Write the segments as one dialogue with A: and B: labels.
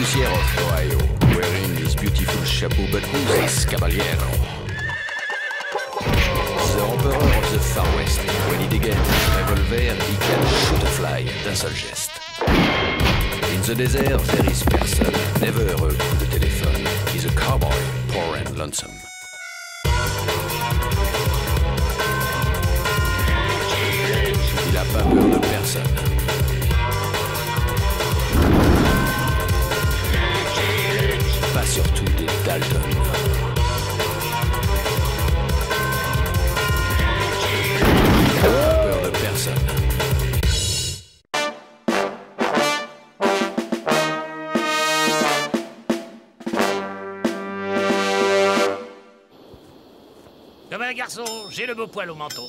A: poussière of Ohio, wearing his beautiful chapeau, but who's this caballero? The emperor of the Far West. When he degains his revolver, he can shoot a fly d'un seul geste. In the desert, there is person, never heureux coup de téléphone. He's a cowboy, poor and lonesome. Il a pas peur de personne. Pas surtout des Dalton. Il a pas peur de personne.
B: Comme un garçon, j'ai le beau poil au menton.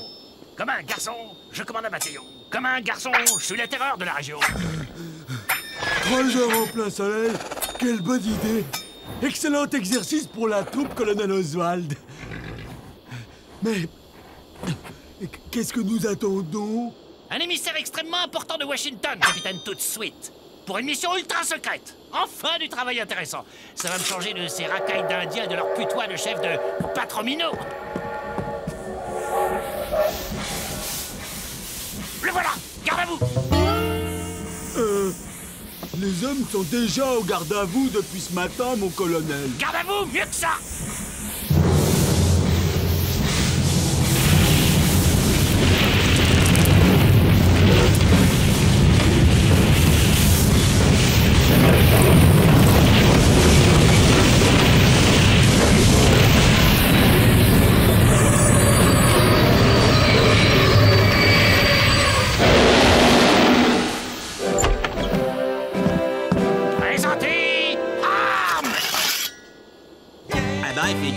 B: Comme un garçon, je commande un bataillon. Comme un garçon, je suis la terreur de la région.
C: 3 heures en plein soleil, quelle bonne idée! Excellent exercice pour la troupe, colonel Oswald. Mais qu'est-ce que nous attendons?
B: Un émissaire extrêmement important de Washington, capitaine tout de suite. Pour une mission ultra secrète. Enfin du travail intéressant. Ça va me changer de ces racailles d'Indiens et de leur putois de chef de Patromino. Le voilà! Garde à vous!
C: Les hommes sont déjà au garde à vous depuis ce matin, mon colonel.
B: Garde à vous! Mieux que ça!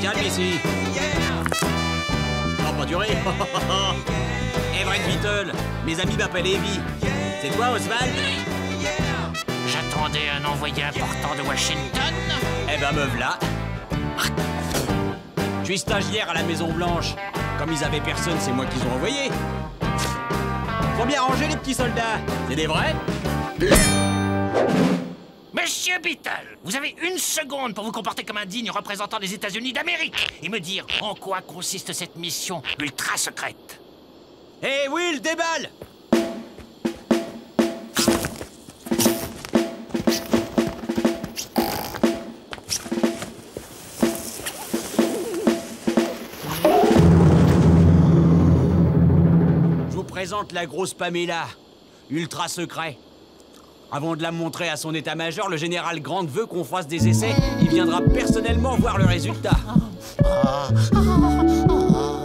D: Calme ici. Non, pas durer. Everett Beetle, mes amis m'appellent Evie. C'est toi, Oswald?
B: J'attendais un envoyé important de Washington.
D: Eh ben, me v'là. Je suis stagiaire à la Maison-Blanche. Comme ils avaient personne, c'est moi qu'ils ont envoyé. Faut bien ranger les petits soldats. C'est des vrais?
B: Monsieur Beetle, vous avez 1 seconde pour vous comporter comme un digne représentant des États-Unis d'Amérique et me dire en quoi consiste cette mission ultra secrète.
D: Hé, Will, déballe! Je vous présente la grosse Pamela, ultra secret. Avant de la montrer à son état-major, le général Grant veut qu'on fasse des essais. Il viendra personnellement voir le résultat.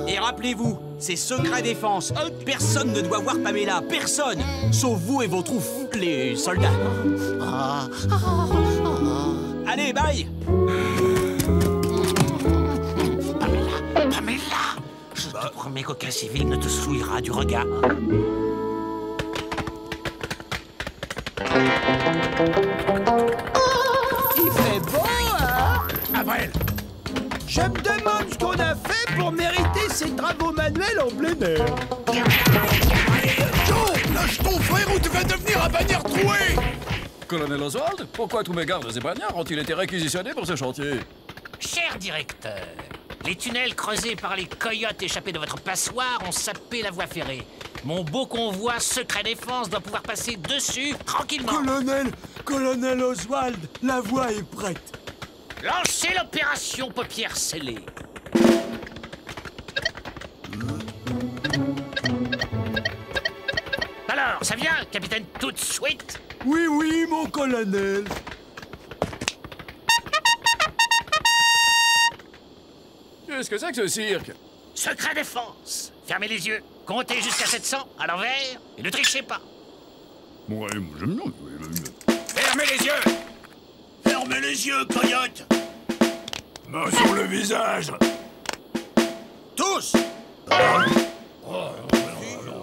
D: Et rappelez-vous, c'est secret défense. Personne ne doit voir Pamela. Personne. Sauf vous et vos troupes, les soldats. Allez, bye.
B: Pamela, je te promets qu'aucun civil ne te souillera du regard.
E: Il fait beau, hein?
B: Avril!
E: Je me demande ce qu'on a fait pour mériter ces travaux manuels en plein air.
F: Joe, lâche ton frère ou tu vas devenir un bannière troué!
G: Colonel Oswald, pourquoi tous mes gardes et bagnards ont-ils été réquisitionnés pour ce chantier?
B: Cher directeur, les tunnels creusés par les coyotes échappés de votre passoire ont sapé la voie ferrée. Mon beau convoi secret défense doit pouvoir passer dessus tranquillement.
C: Colonel Oswald, la voie est prête.
B: Lancez l'opération paupières scellées. Alors, ça vient, capitaine, tout de suite?
C: Oui, mon colonel.
G: Qu'est-ce que c'est que ce cirque?
B: Secret défense. Fermez les yeux, comptez jusqu'à 700 à l'envers et ne trichez pas.
G: Ouais, j'aime bien.
F: Fermez les yeux! Fermez les yeux, coyote! Main sur le visage! Tous!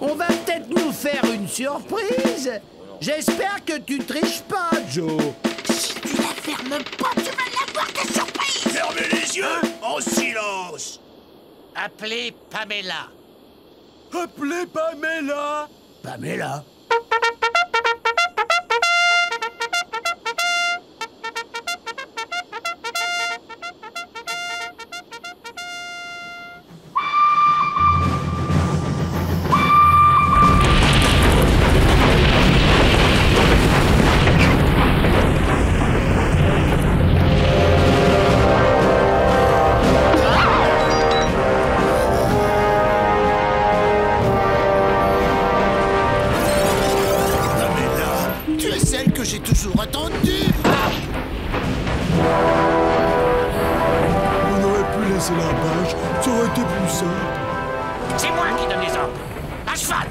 E: On va peut-être nous faire une surprise. J'espère que tu triches pas, Joe.
B: Si tu la fermes pas, tu vas l'avoir ta surprise.
F: Fermez les yeux en silence!
B: Appelez Pamela.
C: Appelez Pamela.
E: Pamela.
F: sous-entendu.
C: On aurait pu laisser la bâche, ça aurait été plus simple.
B: C'est moi qui donne les ordres. À cheval.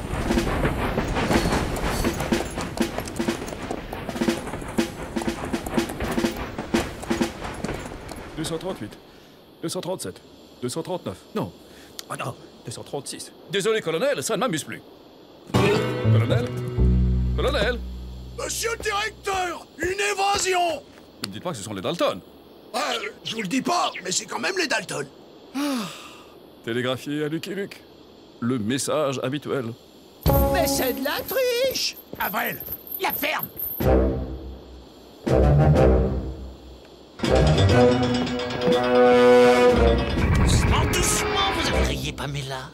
G: « 238, 237, 239, non. Oh non, 236. Désolé, colonel, ça ne m'amuse plus. Colonel? Colonel?
F: Monsieur le directeur, une évasion.
G: Ne me dites pas que ce sont les Dalton.
F: Je vous le dis pas, mais c'est quand même les Dalton.
G: Télégraphié à Lucky Luke. Le message habituel.
E: Mais c'est de la triche!
F: Avril, la ferme.
B: En doucement, vous avez grillé Pamela.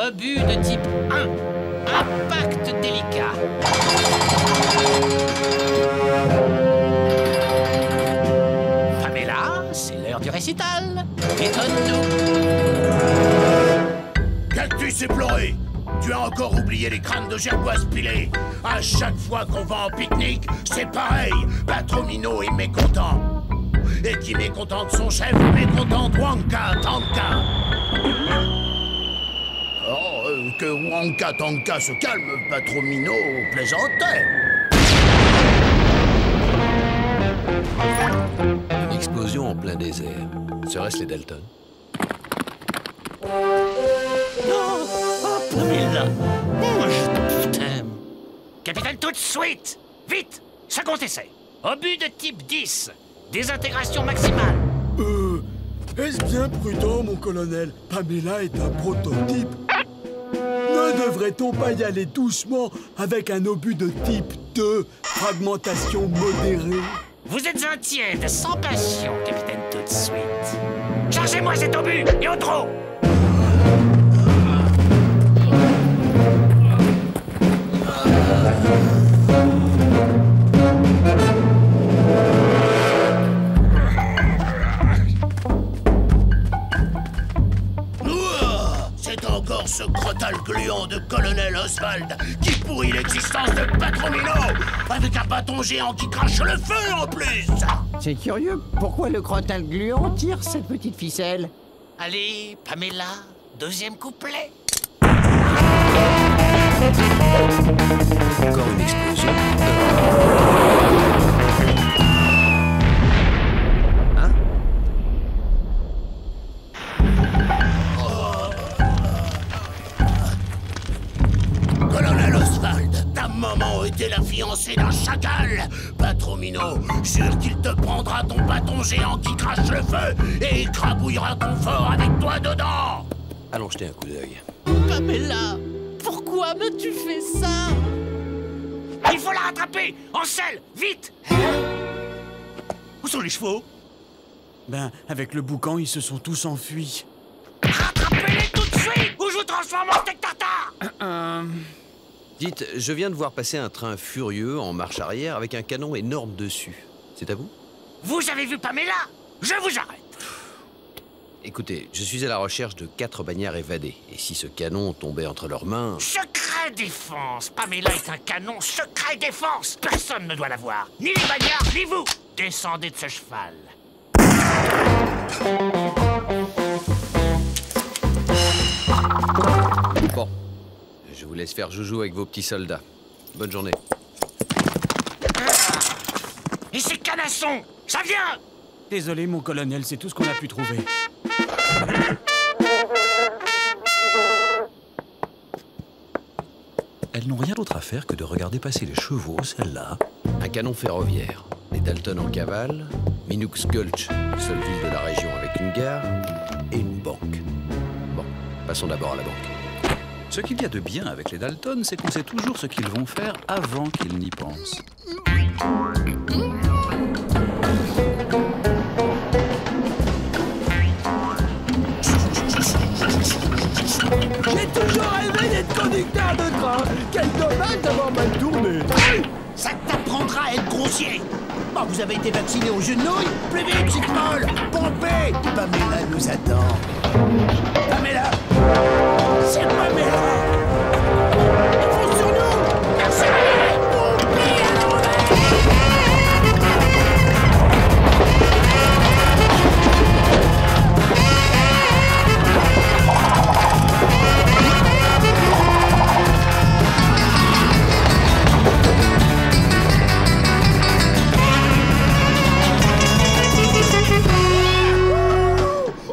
B: Obus de type 1. Impact délicat. Pamela, c'est l'heure du récital. Étonne-nous.
F: Cactus éploré. Tu as encore oublié les crânes de gerboise pilés. À chaque fois qu'on va en pique-nique, c'est pareil. Patromino est mécontent. Et qui mécontente son chef, mécontente Wonka Tanka. Oh, que Wonka Tanka se calme, Patromino plaisantait.
A: Une explosion en plein désert. Serait-ce les Dalton?
B: Pamela, moi je t'aime. Capitaine, tout de suite. Vite, second essai. Obus de type 10. Désintégration maximale.
C: Est-ce bien prudent, mon colonel? Pamela est un prototype. Ne devrait-on pas y aller doucement avec un obus de type 2, fragmentation modérée?
B: Vous êtes un tiède, sans passion, capitaine, tout de suite. Chargez-moi cet obus, et au trot.
F: C'est encore ce crotal gluant de colonel Oswald qui pourrit l'existence de Patromino avec un bâton géant qui crache le feu en plus.
E: C'est curieux, pourquoi le crotal gluant tire cette petite ficelle?
B: Allez, Pamela, deuxième couplet.
A: Encore une explosion. Hein?
F: Colonel Oswald, ta maman était la fiancée d'un chacal. Patromino, jure qu'il te prendra ton bâton géant qui crache le feu et écrabouillera ton fort avec toi dedans.
A: Allons jeter un coup d'œil.
B: Pamela, pourquoi m'as-tu fait ça? Il faut la rattraper, en selle, vite. Où sont les chevaux?
D: Ben, avec le boucan, ils se sont tous enfuis.
B: Rattrapez-les tout de suite, ou je vous transforme en steak tartare.
A: Dites, je viens de voir passer un train furieux en marche arrière avec un canon énorme dessus. C'est à vous?
B: Vous avez vu Pamela? Je vous arrête.
A: Écoutez, je suis à la recherche de 4 bagnards évadés. Et si ce canon tombait entre leurs mains...
B: Secret défense. Pamela est un canon secret défense. Personne ne doit la voir. Ni les bagnards, ni vous. Descendez de ce cheval.
A: Bon, je vous laisse faire joujou avec vos petits soldats. Bonne journée.
B: Et ces canassons, ça vient.
D: Désolé, mon colonel, c'est tout ce qu'on a pu trouver.
H: Elles n'ont rien d'autre à faire que de regarder passer les chevaux, celles-là.
A: Un canon ferroviaire, les Dalton en cavale, Minooks Gulch, seule ville de la région avec une gare, et une banque. Bon, passons d'abord à la banque.
H: Ce qu'il y a de bien avec les Dalton, c'est qu'on sait toujours ce qu'ils vont faire avant qu'ils n'y pensent.
E: J'ai toujours rêvé d'être conducteur de train. Quel dommage d'avoir mal tourné.
F: Ça t'apprendra à être grossier.
E: Oh, vous avez été vacciné aux genouilles? Plus vite, petite molle! Pompez! Pamela nous attend. Pamela! C'est Pamela! Ils font sur nous! Accélérez! Pompez à l'envers!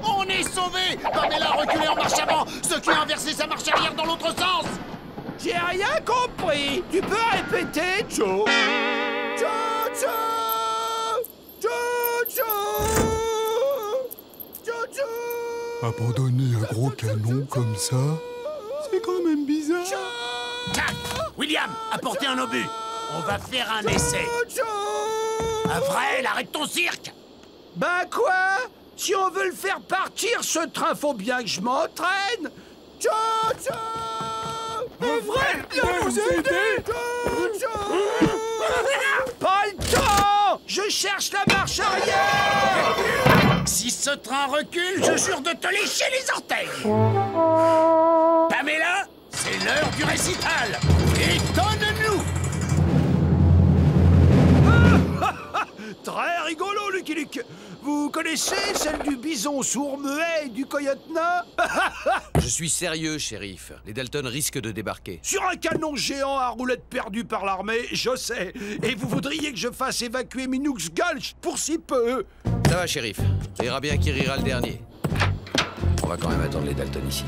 F: On est sauvés! Pamela a reculé en marche avant, ce qui a inversé sa marche arrière dans l'autre sens!
E: J'ai rien compris! Tu peux répéter, Joe? Jojo! Jojo! Jojo!
C: Abandonner un gros canon comme ça, c'est quand même bizarre.
F: Tac! William, apportez un obus! On va faire un essai! Avril, arrête ton cirque!
E: Ben quoi? Si on veut le faire partir, ce train, faut bien que je m'entraîne! Jojo! Vrai, viens nous aider! Jojo! Pas le temps! Je cherche la marche arrière!
F: Si ce train recule, je jure de te lécher les orteils! Pamela, c'est l'heure du récital! Étonne-nous!
E: Très rigolo, Lucky Luke. Vous connaissez celle du bison sourd-muet et du coyote nain?
A: Je suis sérieux, shérif. Les Dalton risquent de débarquer.
E: Sur un canon géant à roulettes perdu par l'armée, je sais. Et vous voudriez que je fasse évacuer Minooks Gulch pour si peu?
A: Ça va, shérif. Ça ira bien qui rira le dernier. On va quand même attendre les Dalton ici.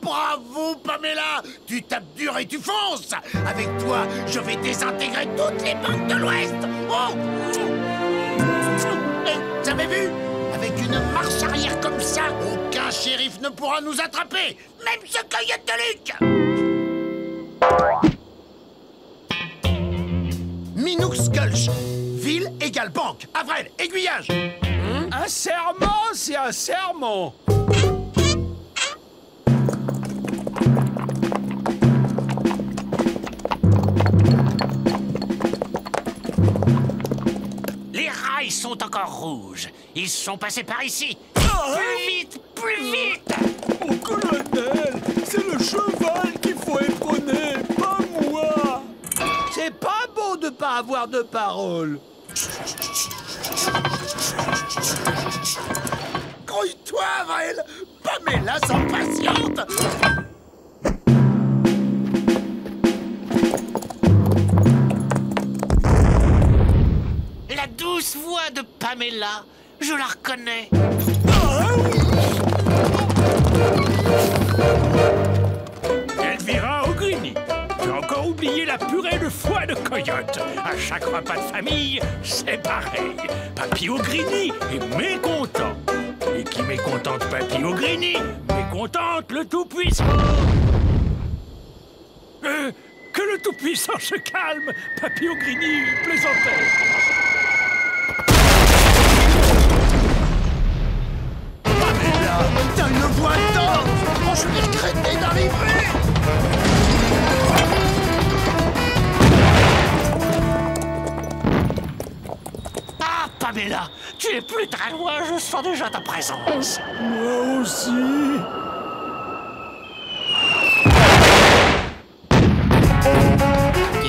F: Bravo, Pamela! Tu tapes dur et tu fonces! Avec toi, je vais désintégrer toutes les banques de l'Ouest! Oh! Et, vous avez vu? Avec une marche arrière comme ça, aucun shérif ne pourra nous attraper! Même ce coyote de Luc! Minooks Gulch. Ville égale banque. Avril, aiguillage!
E: Un serment, c'est un serment.
B: Les rails sont encore rouges. Ils sont passés par ici. Plus vite, plus vite!
C: Mon colonel, c'est le cheval qu'il faut épronner, pas moi.
E: C'est pas beau de pas avoir de parole.
F: Grouille-toi, Avril! Pamela s'impatiente!
B: La douce voix de Pamela, je la reconnais. Elvira O'Grady. J'ai encore oublié la purée de foie de coyote. À chaque repas de famille, c'est pareil. Papy O'Grady est mécontent. Et qui mécontente Papy O'Grady, mécontente le Tout-Puissant. Que le Tout-Puissant se calme. Papy O'Grady plaisantait.
F: Pamela, t'as une voix d'or! Oh, je vais regretter d'arriver!
B: Ah, Pamela, tu es plus très loin, je sens déjà ta présence.
C: Moi aussi.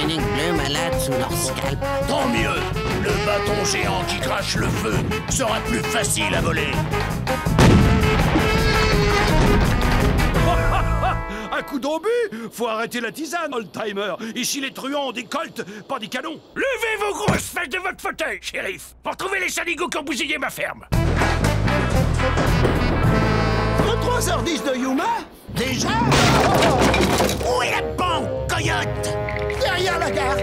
I: Unique bleu malade sous leur scalp.
F: Tant mieux! Le bâton géant qui crache le feu sera plus facile à voler.
E: Un coup d'obus? Faut arrêter la tisane, old-timer. Ici, les truands ont des colts, pas des canons.
B: Levez vos grosses fesses de votre fauteuil, shérif, pour trouver les saligots qui ont bousillé ma ferme.
E: 3h10 de Yuma? Déjà?
F: Où est la banque, coyote? Derrière la gare,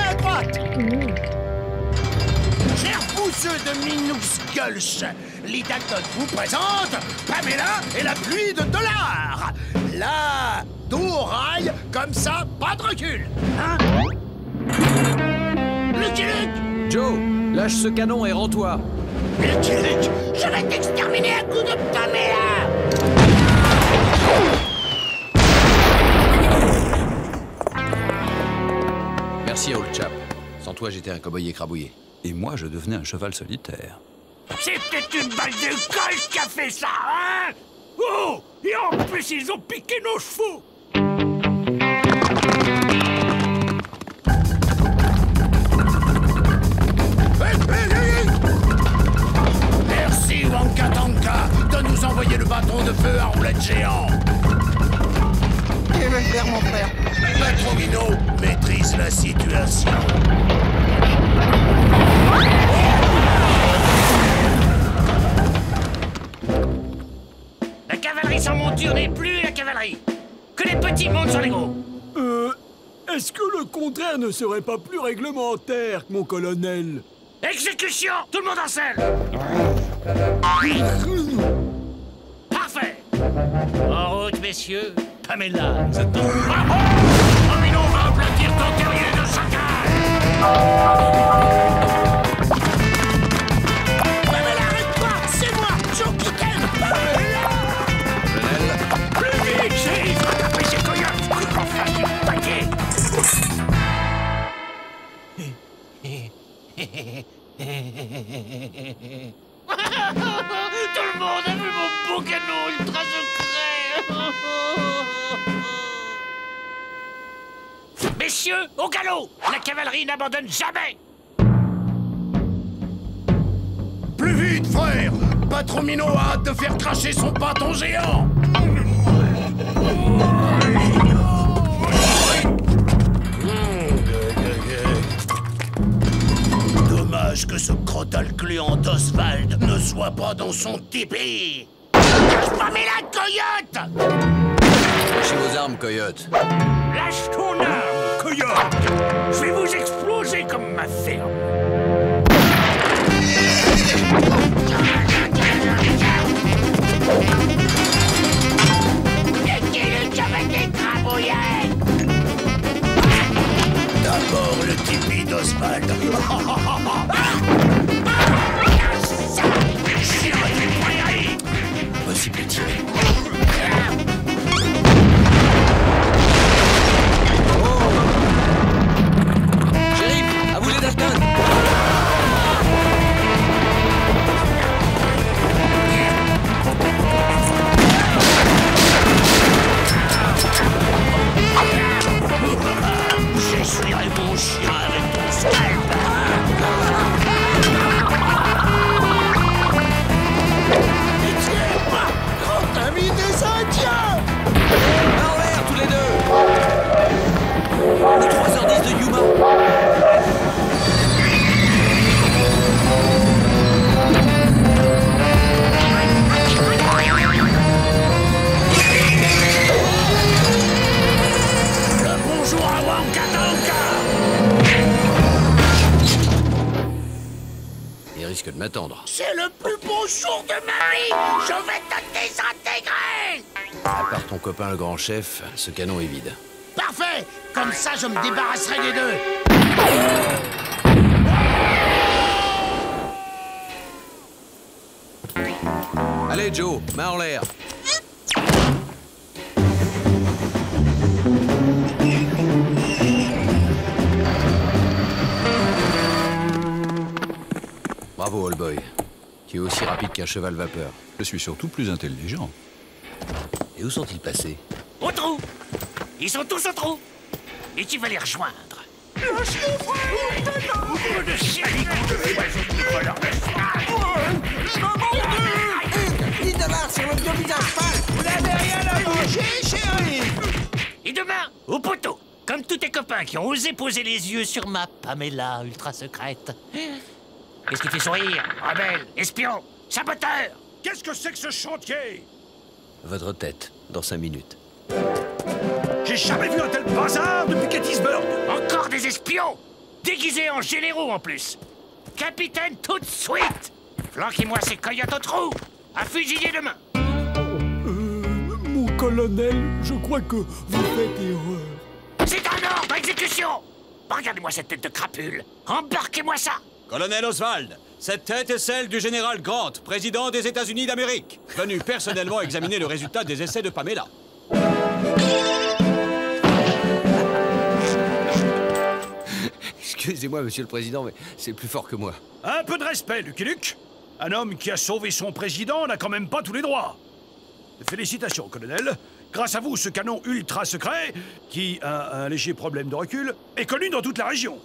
F: à droite. Chers pousseux de Minous Gulch, les Dalton vous présentent Pamela et la pluie de dollars. Là, dos au rail, comme ça, pas de recul. Hein? Lucky Luke!
A: Joe, lâche ce canon et rends-toi.
F: Lucky Luke, je vais t'exterminer à coups de Pamela!
A: Merci, old chap. Sans toi, j'étais un cow-boy écrabouillé.
H: Et moi, je devenais un cheval solitaire.
B: C'est peut-être une balle de colle qui a fait ça, hein? Oh! Et en plus, ils ont piqué nos chevaux!
F: Merci, Wonka Tonka, de nous envoyer le bâton de feu à roulette géant.
I: Que veux faire, mon frère?
F: Patromino maîtrise la situation.
B: La cavalerie sans monture n'est plus la cavalerie. Que les petits montent sur les gros.
C: Est-ce que le contraire ne serait pas plus réglementaire, mon colonel?
B: Exécution! Tout le monde en selle! Parfait! En route, messieurs. Pamela, vous êtes dans... Romino va aplatir ton terrier de chacal!
F: Pamela, arrête-toi! C'est moi, Joe qui t'aime!
A: Colonel,
B: Plus vite, shérif! Rattrapez ces coyotes! Qu'on fasse du paquet! Tout le monde a vu mon beau canon ultra secret! Messieurs, au galop! La cavalerie n'abandonne jamais!
F: Plus vite, frère! Patromino a hâte de faire cracher son bâton géant! Dommage que ce crotal gluant d'Oswald ne soit pas dans son tipi! Pamela, coyote!
A: lâchez vos armes, coyote.
B: Lâche ton arme, coyote! Je vais vous exploser comme ma ferme!
F: D'abord le tipi d'Oswald.
A: Possible de tirer. Shérif, à vous les Dalton.
F: J'essuierai mon chien avec ton scalp. Étienne, grand ami des Indiens.
A: En l'air, tous les deux. Le 3h10 de Yuma.
F: Bonjour à Wonka Tonka.
A: Il risque de m'attendre.
F: C'est le plus beau jour de ma vie. Je vais te désintégrer.
A: À part ton copain le grand chef, ce canon est vide.
F: Parfait. Comme ça, je me débarrasserai des deux.
A: Allez, Joe, main en l'air. Bravo, old boy. Tu es aussi rapide qu'un cheval vapeur.
H: Je suis surtout plus intelligent.
A: Et où sont-ils passés?
B: Au trou! Ils sont tous au trou! Et tu vas les rejoindre. De saligots de oiseaux de voleurs de soie.
I: 10 $ sur le vieux visage pâle.
E: Vous n'avez rien à manger, chérie?
B: Et demain, au poteau, comme tous tes copains qui ont osé poser les yeux sur ma Pamela ultra secrète. Qu'est-ce qui fait sourire? Rebelle, espion, saboteur!
E: Qu'est-ce que c'est que ce chantier?
A: Votre tête, dans 5 minutes.
E: J'ai jamais vu un tel bazar depuis Gettysburg.
B: Encore des espions! Déguisés en généraux en plus! Capitaine, tout de suite! Flanquez-moi ces coyotes au trou! À fusiller demain!
C: Mon colonel, je crois que vous faites erreur.
B: C'est un ordre, exécution! Regardez-moi cette tête de crapule! Embarquez-moi ça!
D: Colonel Oswald, cette tête est celle du général Grant, président des États-Unis d'Amérique, venu personnellement examiner le résultat des essais de Pamela.
A: Excusez-moi, monsieur le président, mais c'est plus fort que moi.
E: Un peu de respect, Lucky Luke. Un homme qui a sauvé son président n'a quand même pas tous les droits. Félicitations, colonel. Grâce à vous, ce canon ultra secret, qui a un léger problème de recul, est connu dans toute la région.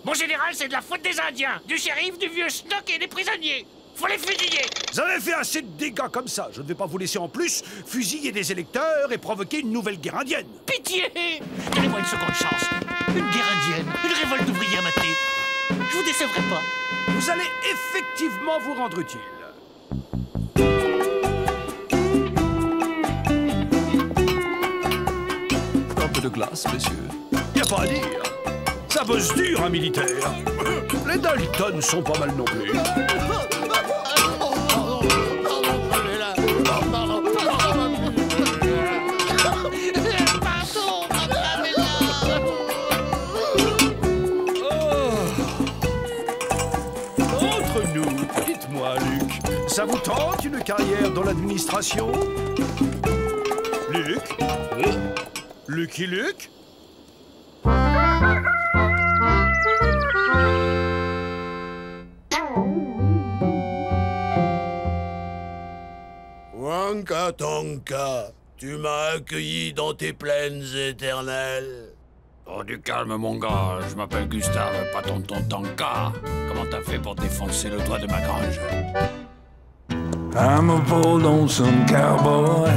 B: Mon général, c'est de la faute des Indiens, du shérif, du vieux schnock et des prisonniers. Faut les fusiller!
E: Vous avez fait assez de dégâts comme ça. Je ne vais pas vous laisser en plus fusiller des électeurs et provoquer une nouvelle guerre indienne.
B: Pitié! Donnez-moi une seconde chance. Une guerre indienne, une révolte d'ouvriers à mater. Je vous décevrai pas.
E: Vous allez effectivement vous rendre utile.
G: Un peu de glace, messieurs.
E: Y a pas à dire. Ça bosse dur, un militaire. Les Dalton sont pas mal non plus. Entre nous, dites-moi, Luc, ça vous tente une carrière dans l'administration? Luc? Lucky Luke?
F: Wanka Tonka, tu m'as accueilli dans tes plaines éternelles.
B: Oh, du calme, mon gars. Je m'appelle Gustave, pas tonton Tanka. Comment t'as fait pour défoncer le toit de ma grange?
J: I'm a poor lonesome cowboy.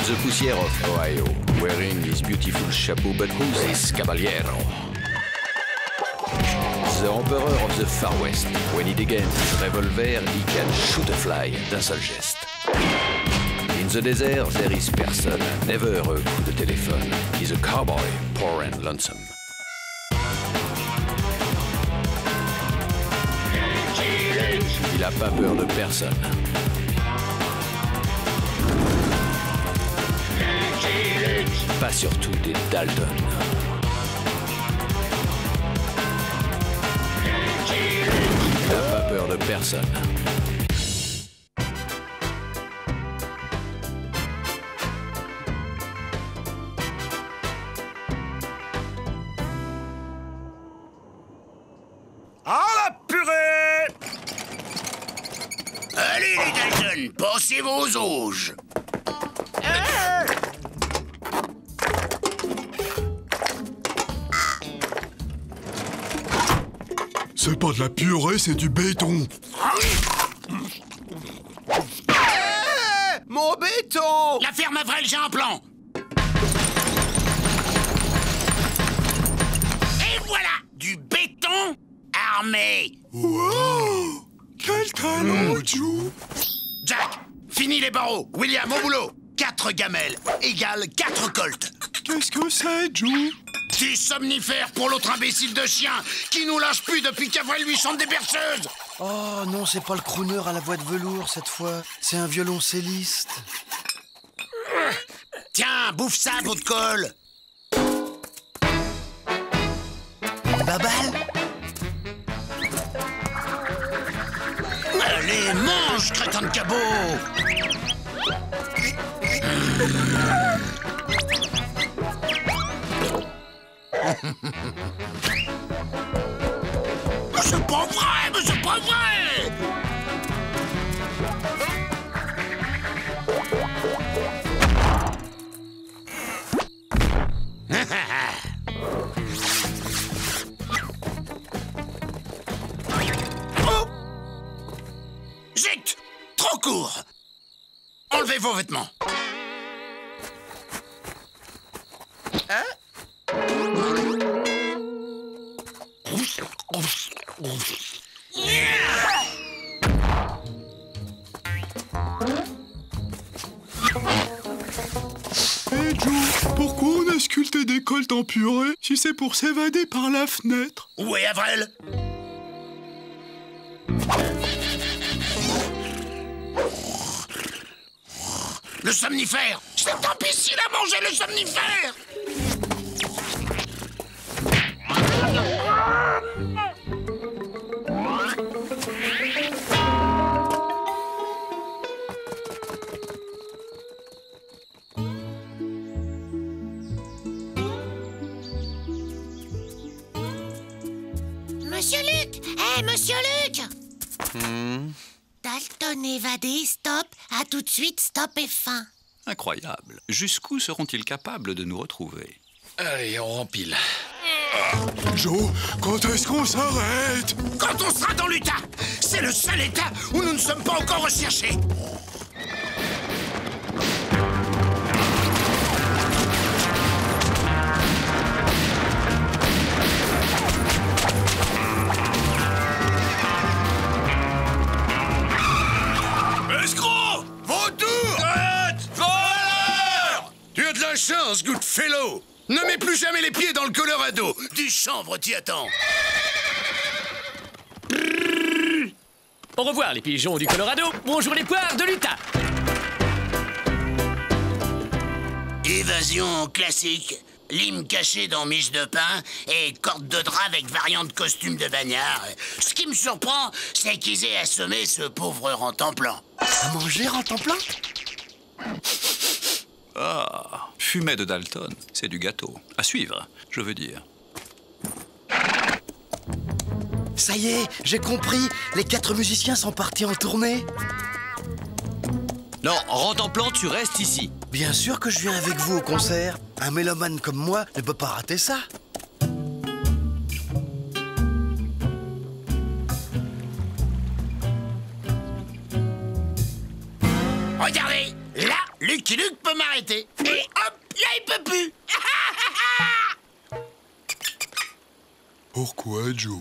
A: The poussière of Ohio, wearing his beautiful chapeau, but who's this caballero? The Emperor of the Far West. When he degains his revolver, he can shoot a fly d'un seul geste. In In the desert, there is person, never a coup de téléphone. He's a cowboy, poor and lonesome. Il a pas peur de personne. Pas surtout des Dalton. Il a pas peur de personne.
F: Ah la purée! Allez les Dalton, pensez vos auges.
C: C'est pas de la purée, c'est du béton.
E: Mon béton!
F: La ferme Avril, j'ai un plan. Et voilà, du béton armé.
C: Wow! Quel talent, Joe!
F: Jack, finis les barreaux. William, au boulot. 4 gamelles égale 4 colts.
C: Qu'est-ce que c'est, Joe?
F: Des somnifères pour l'autre imbécile de chien qui nous lâche plus depuis qu'Avril lui chante des berceuses.
K: Oh non, c'est pas le crooner à la voix de velours cette fois. C'est un violoncelliste.
F: Tiens, bouffe ça, bout de colle.
K: Babal?
F: Allez, mange, crétin de cabot. C'est pas vrai, mais c'est pas vrai. Oh! Zut! Trop court. Enlevez vos vêtements.
C: Hey Joe, pourquoi on a sculpté des colts en purée si c'est pour s'évader par la fenêtre?
F: Où est Avril? Le somnifère! C'est imbécile à manger le somnifère!
I: Monsieur Luc! Hé, Monsieur Luc! Dalton évadé, stop. À tout de suite, stop et fin.
H: Incroyable. Jusqu'où seront-ils capables de nous retrouver?
A: Allez, on rempile.
C: Joe, quand est-ce qu'on s'arrête?
F: Quand on sera dans l'Utah! C'est le seul État où nous ne sommes pas encore recherchés! Escroc! Vautour! Arrête! Voleur! Tu as de la chance, Goodfellow! Ne mets plus jamais les pieds dans le Colorado! Du chanvre t'y attend!
L: Au revoir les pigeons du Colorado, bonjour les poires de l'Utah.
F: Évasion classique. Lime caché dans miche de pain et corde de drap avec variante costume de bagnard. Ce qui me surprend, c'est qu'ils aient assommé ce pauvre rentemplant.
K: À manger en temps plein?
H: Ah, fumet de Dalton, c'est du gâteau. À suivre, je veux dire.
K: Ça y est, j'ai compris. Les 4 musiciens sont partis en tournée.
D: Non, Rentemplant, tu restes ici.
K: Bien sûr que je viens avec vous au concert. Un mélomane comme moi ne peut pas rater ça.
F: Regardez, là, Lucky Luke peut m'arrêter. Et hop, là, il peut plus.
C: Pourquoi, Joe?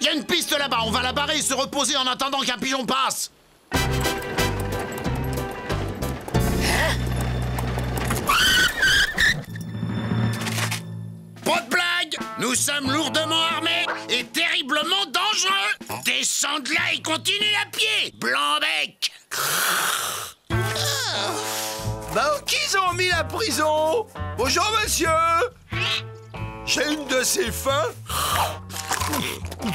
F: Il y a une piste là-bas. là-bas, on va la barrer et se reposer en attendant qu'un pigeon passe. Pas de blague! Nous sommes lourdement armés et terriblement dangereux! Descends de là et continue à pied, Blanc-bec!
E: Bah, qui ont mis la prison? Bonjour, monsieur! J'ai une de ces fins.
I: Où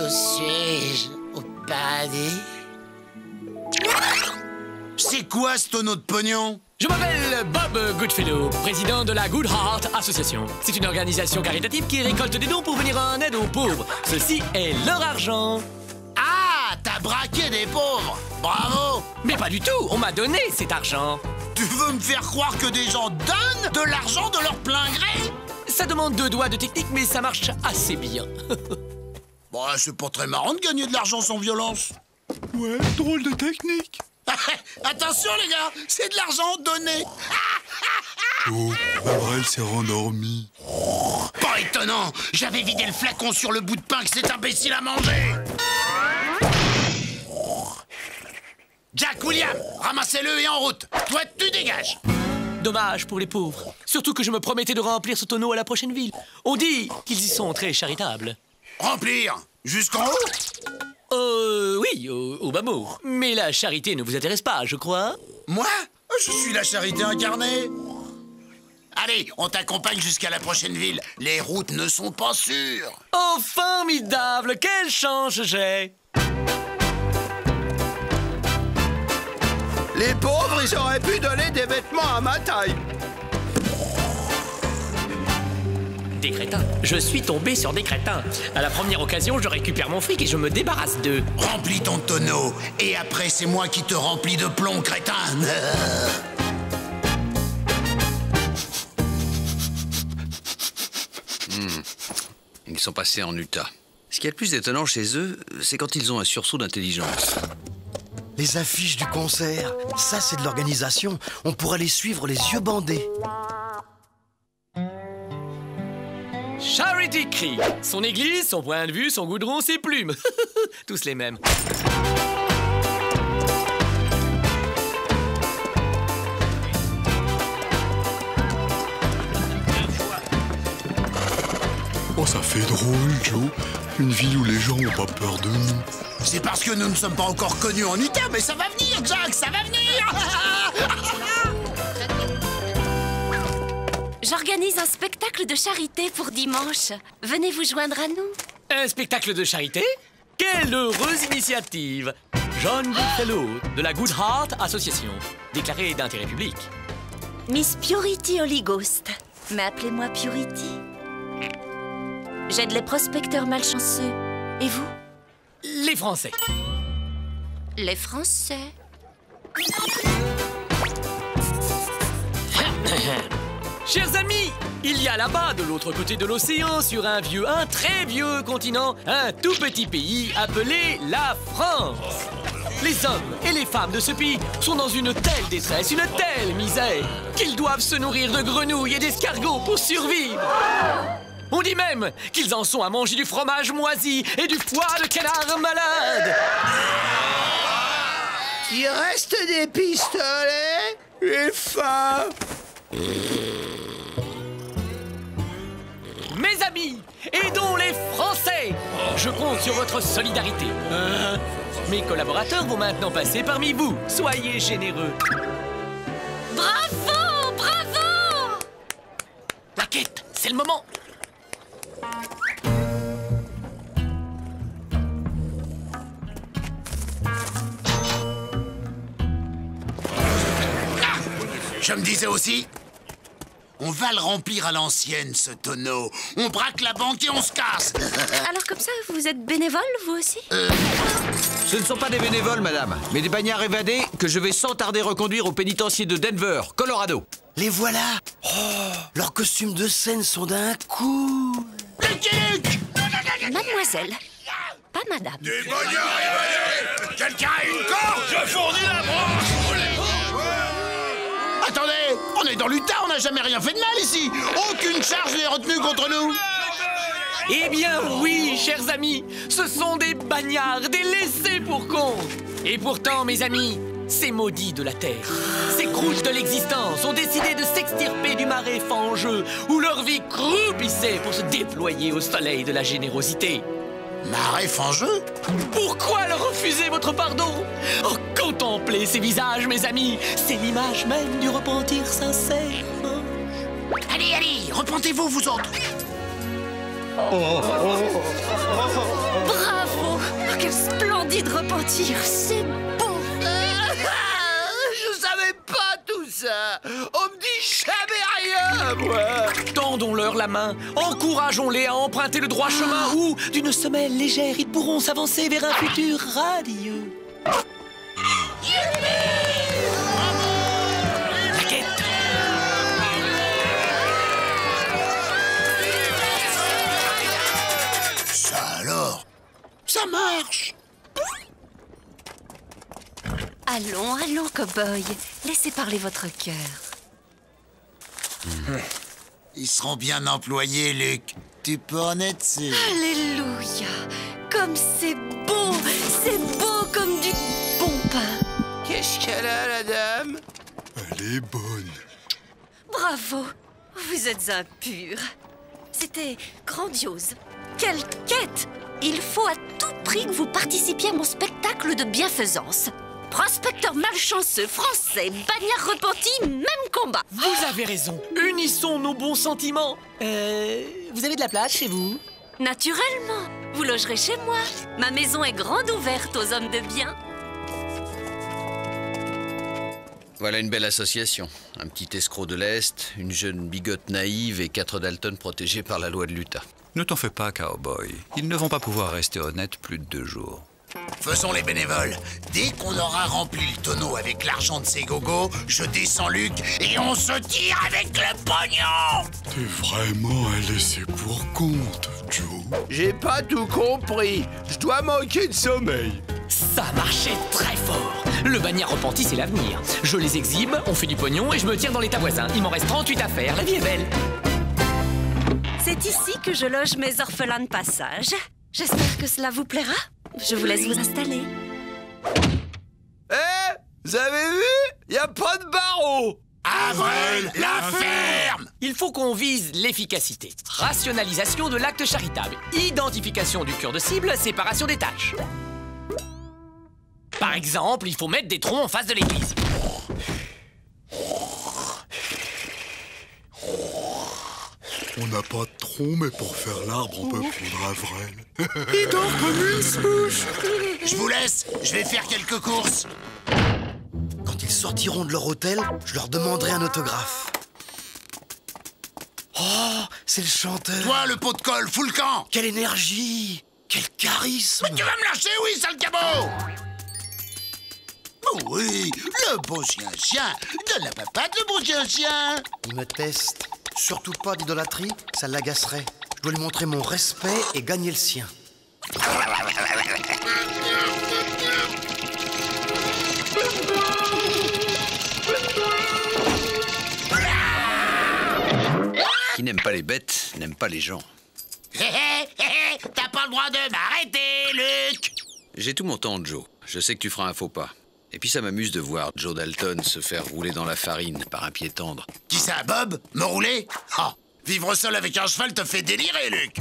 I: suis-je au paradis?
F: C'est quoi ce tonneau de pognon?
L: Je m'appelle Bob Goodfellow, président de la Good Heart Association. C'est une organisation caritative qui récolte des dons pour venir en aide aux pauvres. Ceci est leur argent.
F: Ah, t'as braqué des pauvres! Bravo!
L: Mais pas du tout, on m'a donné cet argent.
F: Tu veux me faire croire que des gens donnent de l'argent de leur plein gré?
L: Ça demande 2 doigts de technique, mais ça marche assez bien.
F: Bon, c'est pas très marrant de gagner de l'argent sans violence.
C: Ouais, drôle de technique.
F: Attention les gars, c'est de l'argent donné.
C: Oh, Avril s'est rendormi.
F: Pas étonnant, j'avais vidé le flacon sur le bout de pain que cet imbécile a mangé. Jack, William, ramassez-le et en route. Toi, tu dégages.
L: Dommage pour les pauvres. Surtout que je me promettais de remplir ce tonneau à la prochaine ville. On dit qu'ils y sont très charitables.
F: Remplir? Jusqu'en haut?
L: Oui, au bas mot. Mais la charité ne vous intéresse pas, je crois.
F: Moi? Je suis la charité incarnée. Allez, on t'accompagne jusqu'à la prochaine ville. Les routes ne sont pas sûres.
L: Oh, formidable! Quelle chance j'ai!
E: Les pauvres, ils auraient pu donner des vêtements à ma taille.
L: Des crétins. Je suis tombé sur des crétins. À la première occasion, je récupère mon fric et je me débarrasse d'eux.
F: Remplis ton tonneau. Et après, c'est moi qui te remplis de plomb, crétin.
H: Ils sont passés en Utah. Ce qui est le plus étonnant chez eux, c'est quand ils ont un sursaut d'intelligence.
K: Les affiches du concert, ça c'est de l'organisation. On pourrait les suivre les yeux bandés.
L: Charity Creek. Son église, son point de vue, son goudron, ses plumes. Tous les mêmes.
C: Oh, ça fait drôle, Joe. Une ville où les gens n'ont pas peur de nous.
F: C'est parce que nous ne sommes pas encore connus en Utah, mais ça va venir, Jack, ça va venir.
M: J'organise un spectacle de charité pour dimanche. Venez vous joindre à nous.
L: Un spectacle de charité? Quelle heureuse initiative! John Goodfellow, de la Good Heart Association, déclarée d'intérêt public.
M: Miss Purity Holy Ghost. Mais appelez-moi Purity. J'aide les prospecteurs malchanceux. Et vous?
L: Les Français.
M: Les Français.
L: Chers amis, il y a là-bas, de l'autre côté de l'océan, sur un très vieux continent, un tout petit pays appelé la France. Les hommes et les femmes de ce pays sont dans une telle détresse, une telle misère, qu'ils doivent se nourrir de grenouilles et d'escargots pour survivre. On dit même qu'ils en sont à manger du fromage moisi et du foie de canard malade.
E: Il reste des pistolets? J'ai faim.
L: Mes amis, aidons les Français. Je compte sur votre solidarité. Mes collaborateurs vont maintenant passer parmi vous. Soyez généreux.
M: Bravo! Bravo!
L: La quête, c'est le moment.
F: Je me disais aussi, On va le remplir à l'ancienne, ce tonneau. On braque la banque et on se casse.
M: Alors comme ça, vous êtes bénévole, vous aussi?
D: Ce ne sont pas des bénévoles, madame, mais des bagnards évadés que je vais sans tarder reconduire au pénitencier de Denver, Colorado.
K: Les voilà. Oh, leurs costumes de scène sont d'un coup.
M: Mademoiselle, pas madame.
F: Des bagnards évadés. Quelqu'un a une corde? Je fournis la branche. Attendez, on est dans l'Utah, on n'a jamais rien fait de mal ici. Aucune charge n'est retenue contre nous.
L: Eh bien oui, chers amis, ce sont des bagnards, des laissés pour compte. Et pourtant, mes amis, ces maudits de la terre, ces croûtes de l'existence ont décidé de s'extirper du marais fangeux où leur vie croupissait pour se déployer au soleil de la générosité.
F: Marais fangeux?
L: Pourquoi leur refuser votre pardon? Oh, contemplez ces visages, mes amis, c'est l'image même du repentir sincère.
F: Allez, allez, repentez-vous, vous autres.
M: Bravo! Quel splendide repentir! C'est beau!
E: Je savais pas tout ça. On me dit jamais rien, moi.
L: Tendons-leur la main, encourageons-les à emprunter le droit chemin où, d'une semelle légère, ils pourront s'avancer vers un futur radieux.
F: Ça alors? Ça marche.
M: Allons, allons, cow-boy. Laissez parler votre cœur.
F: Ils seront bien employés, Luc. Tu peux en être sûr.
M: Alléluia! Comme c'est beau! C'est beau comme du bon pain!
E: Qu'est-ce qu'elle a, la dame?
C: Elle est bonne.
M: Bravo! Vous êtes un pur. C'était grandiose. Quelle quête! Il faut à tout prix que vous participiez à mon spectacle de bienfaisance. Prospecteur malchanceux, français, bagnard repenti, même combat.
L: Vous avez raison. Unissons nos bons sentiments. Vous avez de la place chez vous?
M: Naturellement. Vous logerez chez moi. Ma maison est grande ouverte aux hommes de bien.
H: Voilà une belle association. Un petit escroc de l'Est, une jeune bigote naïve et 4 Dalton protégés par la loi de l'Utah.
N: Ne t'en fais pas, cowboy. Ils ne vont pas pouvoir rester honnêtes plus de 2 jours.
F: Faisons les bénévoles. Dès qu'on aura rempli le tonneau avec l'argent de ces gogos, je descends Luc et on se tire avec le pognon.
C: T'es vraiment un laissé pour compte, Joe.
E: J'ai pas tout compris. Je dois manquer de sommeil.
L: Ça marchait très fort. Le bagnard repenti, c'est l'avenir. Je les exhibe, on fait du pognon et je me tiens dans l'état voisin. Il m'en reste 38 à faire, la vie est belle.
M: C'est ici que je loge mes orphelins de passage. J'espère que cela vous plaira. Je vous laisse vous installer.
E: Vous avez vu? Y a pas de barreau.
F: Avril, la ferme.
L: Il faut qu'on vise l'efficacité. Rationalisation de l'acte charitable. Identification du cœur de cible, séparation des tâches. Par exemple, il faut mettre des troncs en face de l'église.
C: On n'a pas de tronc, mais pour faire l'arbre, on peut prendre Avril.
F: Il dort comme une souche. Je vous laisse, je vais faire quelques courses.
K: Quand ils sortiront de leur hôtel, je leur demanderai un autographe. Oh, c'est le chanteur.
F: Toi, le pot de colle, fous le camp.
K: Quelle énergie! Quel charisme!
F: Mais tu vas me lâcher, oui, sale cabot. Oh oui, le beau chien-chien. Donne la papate, le beau chien-chien.
K: Il me teste. Surtout pas d'idolâtrie, ça l'agacerait. Je dois lui montrer mon respect et gagner le sien.
H: Qui n'aime pas les bêtes, n'aime pas les gens.
F: T'as pas le droit de m'arrêter, Luc.
H: J'ai tout mon temps, Joe. Je sais que tu feras un faux pas. Et puis ça m'amuse de voir Joe Dalton se faire rouler dans la farine par un pied tendre.
F: Qui ça, Bob? Me rouler? Oh, vivre seul avec un cheval te fait délirer, Luc.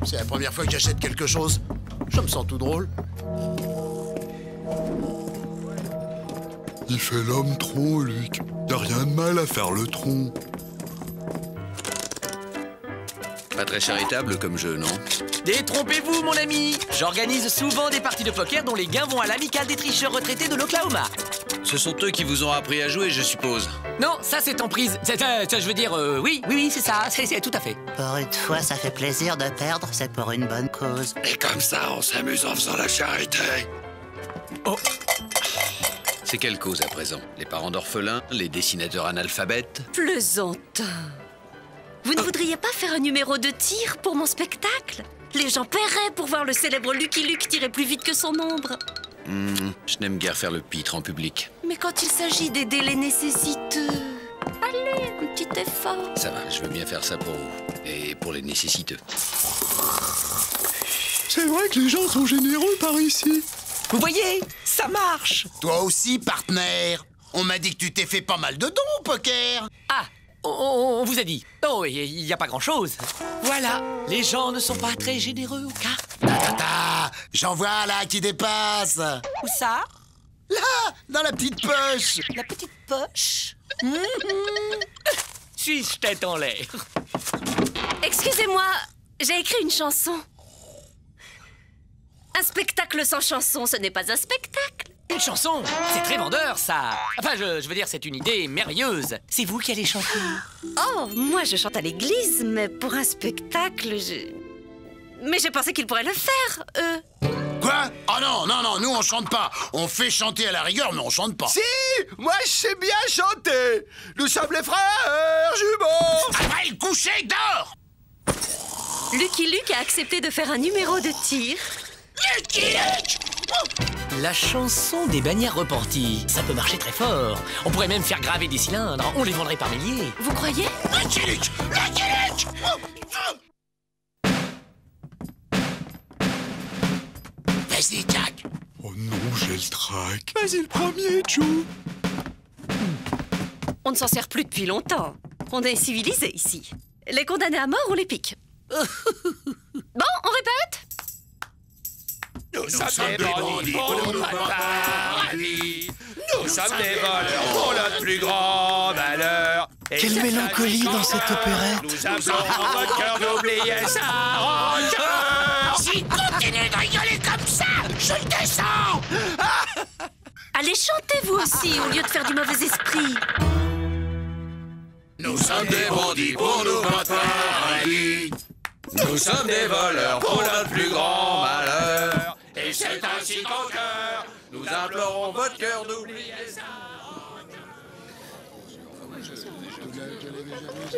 F: C'est la première fois que j'achète quelque chose. Je me sens tout drôle.
C: Il fait l'homme tronc, Luc. Y'a rien de mal à faire le tronc.
H: Pas très charitable comme jeu, non?
L: Détrompez-vous, mon ami. J'organise souvent des parties de poker dont les gains vont à l'amicale des tricheurs retraités de l'Oklahoma.
H: Ce sont eux qui vous ont appris à jouer, je suppose.
L: Non, ça c'est en prise. Je veux dire, oui, c'est ça, c'est tout à fait.
I: Pour une fois, ça fait plaisir de perdre, c'est pour une bonne cause.
F: Et comme ça, on s'amuse en faisant la charité.
H: Oh. C'est quelle cause à présent? Les parents d'orphelins? Les dessinateurs analphabètes?
M: Plaisantin. Vous ne voudriez pas faire un numéro de tir pour mon spectacle? Les gens paieraient pour voir le célèbre Lucky Luke tirer plus vite que son ombre.
H: Je n'aime guère faire le pitre en public.
M: Mais quand il s'agit d'aider les nécessiteux... Allez, un petit effort.
H: Ça va, je veux bien faire ça pour vous. Et pour les nécessiteux.
C: C'est vrai que les gens sont généreux par ici.
L: Vous voyez, ça marche.
F: Toi aussi, partenaire. On m'a dit que tu t'es fait pas mal de dons au poker.
L: Ah, on vous a dit. Oh, il n'y a pas grand-chose. Voilà, les gens ne sont pas très généreux aux cartes.
F: J'en vois là qui dépasse.
L: Où ça?
F: Là, dans la petite poche.
L: La petite poche? Suis-je tête en l'air?
M: Excusez-moi, j'ai écrit une chanson. Un spectacle sans chanson, ce n'est pas un spectacle.
L: Une chanson? C'est très vendeur, ça. Enfin, je veux dire, c'est une idée merveilleuse. C'est vous qui allez chanter.
M: Oh, moi je chante à l'église, mais pour un spectacle, Mais j'ai pensé qu'ils pourraient le faire, eux.
F: Quoi? Oh non, nous on chante pas. On fait chanter à la rigueur, mais on chante pas.
E: Si! Moi je sais bien chanter. Nous sommes les frères jumeaux.
F: Après le coucher, dors.
M: Lucky Luke a accepté de faire un numéro de tir.
F: Lucky Luke!
L: La chanson des bannières repenties, ça peut marcher très fort. On pourrait même faire graver des cylindres, on les vendrait par milliers.
M: Vous croyez?
F: Lucky Luke! Lucky Luke! Vas-y, Jack.
C: Oh non, j'ai le trac. Vas-y, le premier, Joe.
M: On ne s'en sert plus depuis longtemps. On est civilisés ici. Les condamnés à mort, on les pique. Bon, on répète?
B: Nous sommes des bandits pour nous paradis. Nous sommes des voleurs pour notre plus grand malheur.
K: Quelle mélancolie dans cette opérette.
B: Nous implorons votre cœur d'oublier sa rancœur.
F: Si continue de rigoler comme ça, je le descends.
M: Allez, chantez vous aussi, au lieu de faire du mauvais esprit.
F: Nous sommes des bandits pour nous paradis.
H: Nous sommes des voleurs pour notre plus grand malheur.
B: Et c'est ainsi qu'au cœur,
H: nous implorons votre cœur d'oublier ça.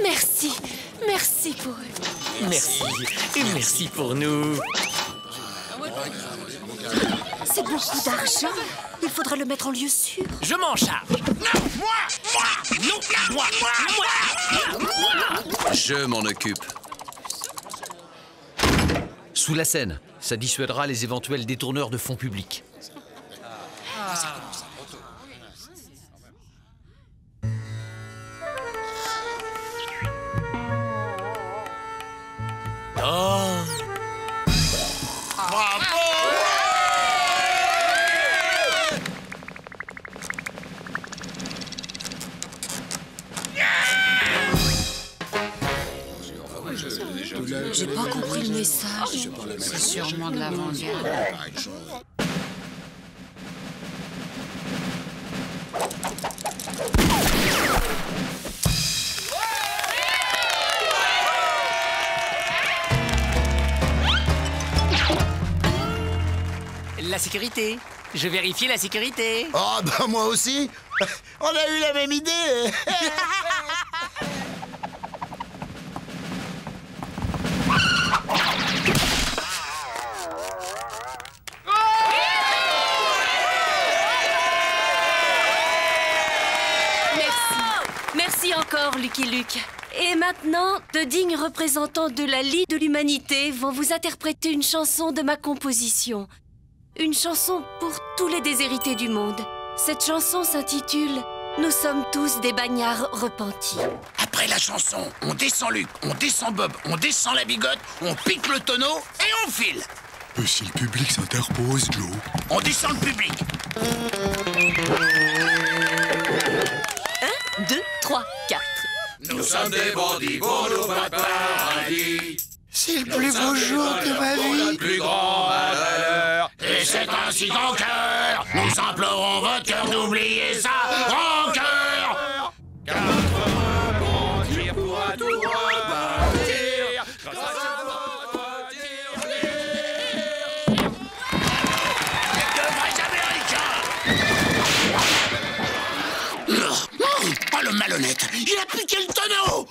M: Merci, merci pour eux.
L: Merci, et merci pour nous.
M: C'est beaucoup d'argent. Il faudra le mettre en lieu sûr.
L: Je m'en charge.
F: Non, moi.
H: Je m'en occupe. Sous la scène, ça dissuadera les éventuels détourneurs de fonds publics.
L: Oh!
F: Bravo!
M: J'ai pas compris le message.
O: C'est sûrement de l'avant-garde.
L: La sécurité. Je vérifie la sécurité.
F: Oh, bah moi aussi. On a eu la même idée.
M: Merci encore, Lucky Luke. Et maintenant, de dignes représentants de la Ligue de l'Humanité vont vous interpréter une chanson de ma composition. Une chanson pour tous les déshérités du monde. Cette chanson s'intitule « Nous sommes tous des bagnards repentis ».
F: Après la chanson, on descend Luc, on descend Bob, on descend la bigote, on pique le tonneau et on file.
C: Et si le public s'interpose, Joe?
F: On descend le public.
M: 1, 2, 3, 4.
B: Nous sommes des bandits pour nous paradis.
K: C'est le plus beau jour de ma vie.
F: Le plus grand malheur. Et c'est ainsi qu'en cœur, nous implorons votre cœur d'oublier sa rancœur. Car notre rebondir pourra tout rebâtir. Grâce à votre tirelire. De vrais Américains. Oh, le malhonnête, il a piqué le tonneau.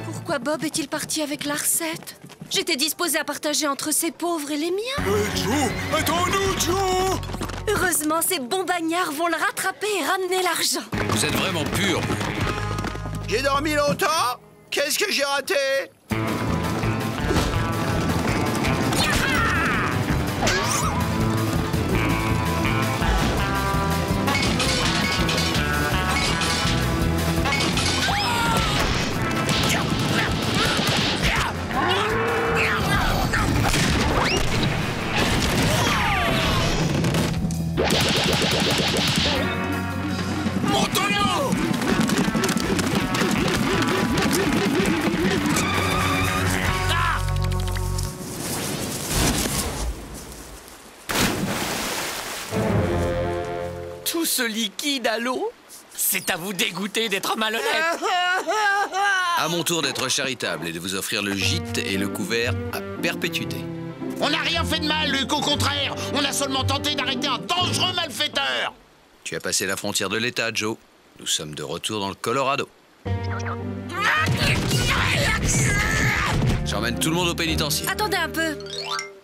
M: Pourquoi Bob est-il parti avec la recette? J'étais disposée à partager entre ces pauvres et les miens.
C: Joe, attends-nous, Joe!
M: Heureusement, ces bons bagnards vont le rattraper et ramener l'argent.
H: Vous êtes vraiment pur.
E: J'ai dormi longtemps? Qu'est-ce que j'ai raté?
F: Mon tonneau!
L: Tout ce liquide à l'eau? C'est à vous dégoûter d'être malhonnête.
H: À mon tour d'être charitable et de vous offrir le gîte et le couvert à perpétuité.
F: On n'a rien fait de mal, Luc, au contraire. On a seulement tenté d'arrêter un dangereux malfaiteur.
H: Tu as passé la frontière de l'État, Joe. Nous sommes de retour dans le Colorado. J'emmène tout le monde au pénitencier.
M: Attendez un peu.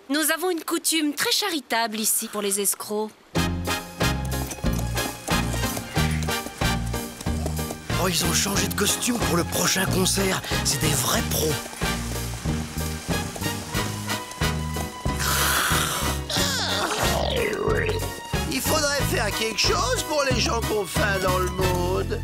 M: Nous avons une coutume très charitable ici pour les escrocs.
K: Oh, ils ont changé de costume pour le prochain concert. C'est des vrais pros.
E: Il faudrait faire quelque chose pour les gens qu'on faim dans le monde.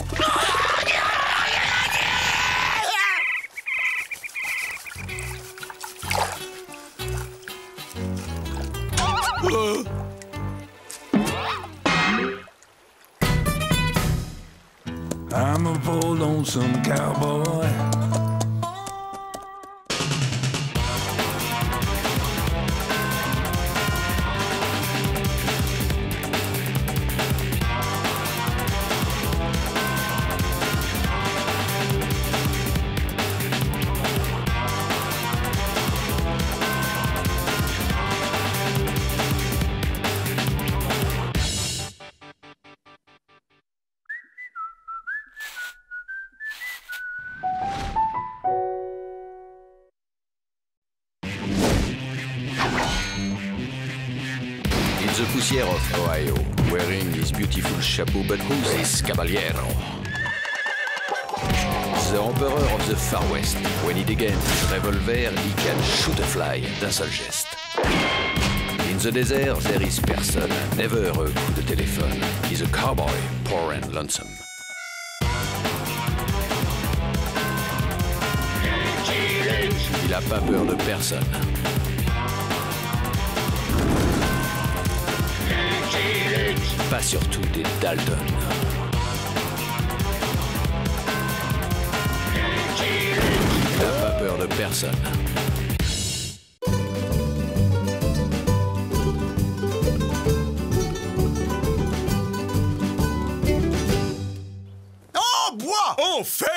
J: I'm a poor lonesome cowboy.
A: The poussière of Ohio, wearing his beautiful chapeau, but who's this caballero? The emperor of the Far West. When he degains his revolver, he can shoot a fly d'un seul geste. In the desert, there is person, never a coup de téléphone. He's a cowboy, poor and lonesome. Il a pas peur de personne. Pas surtout des Dalton. Il n'a pas peur de personne.
F: En bois!
E: En fer!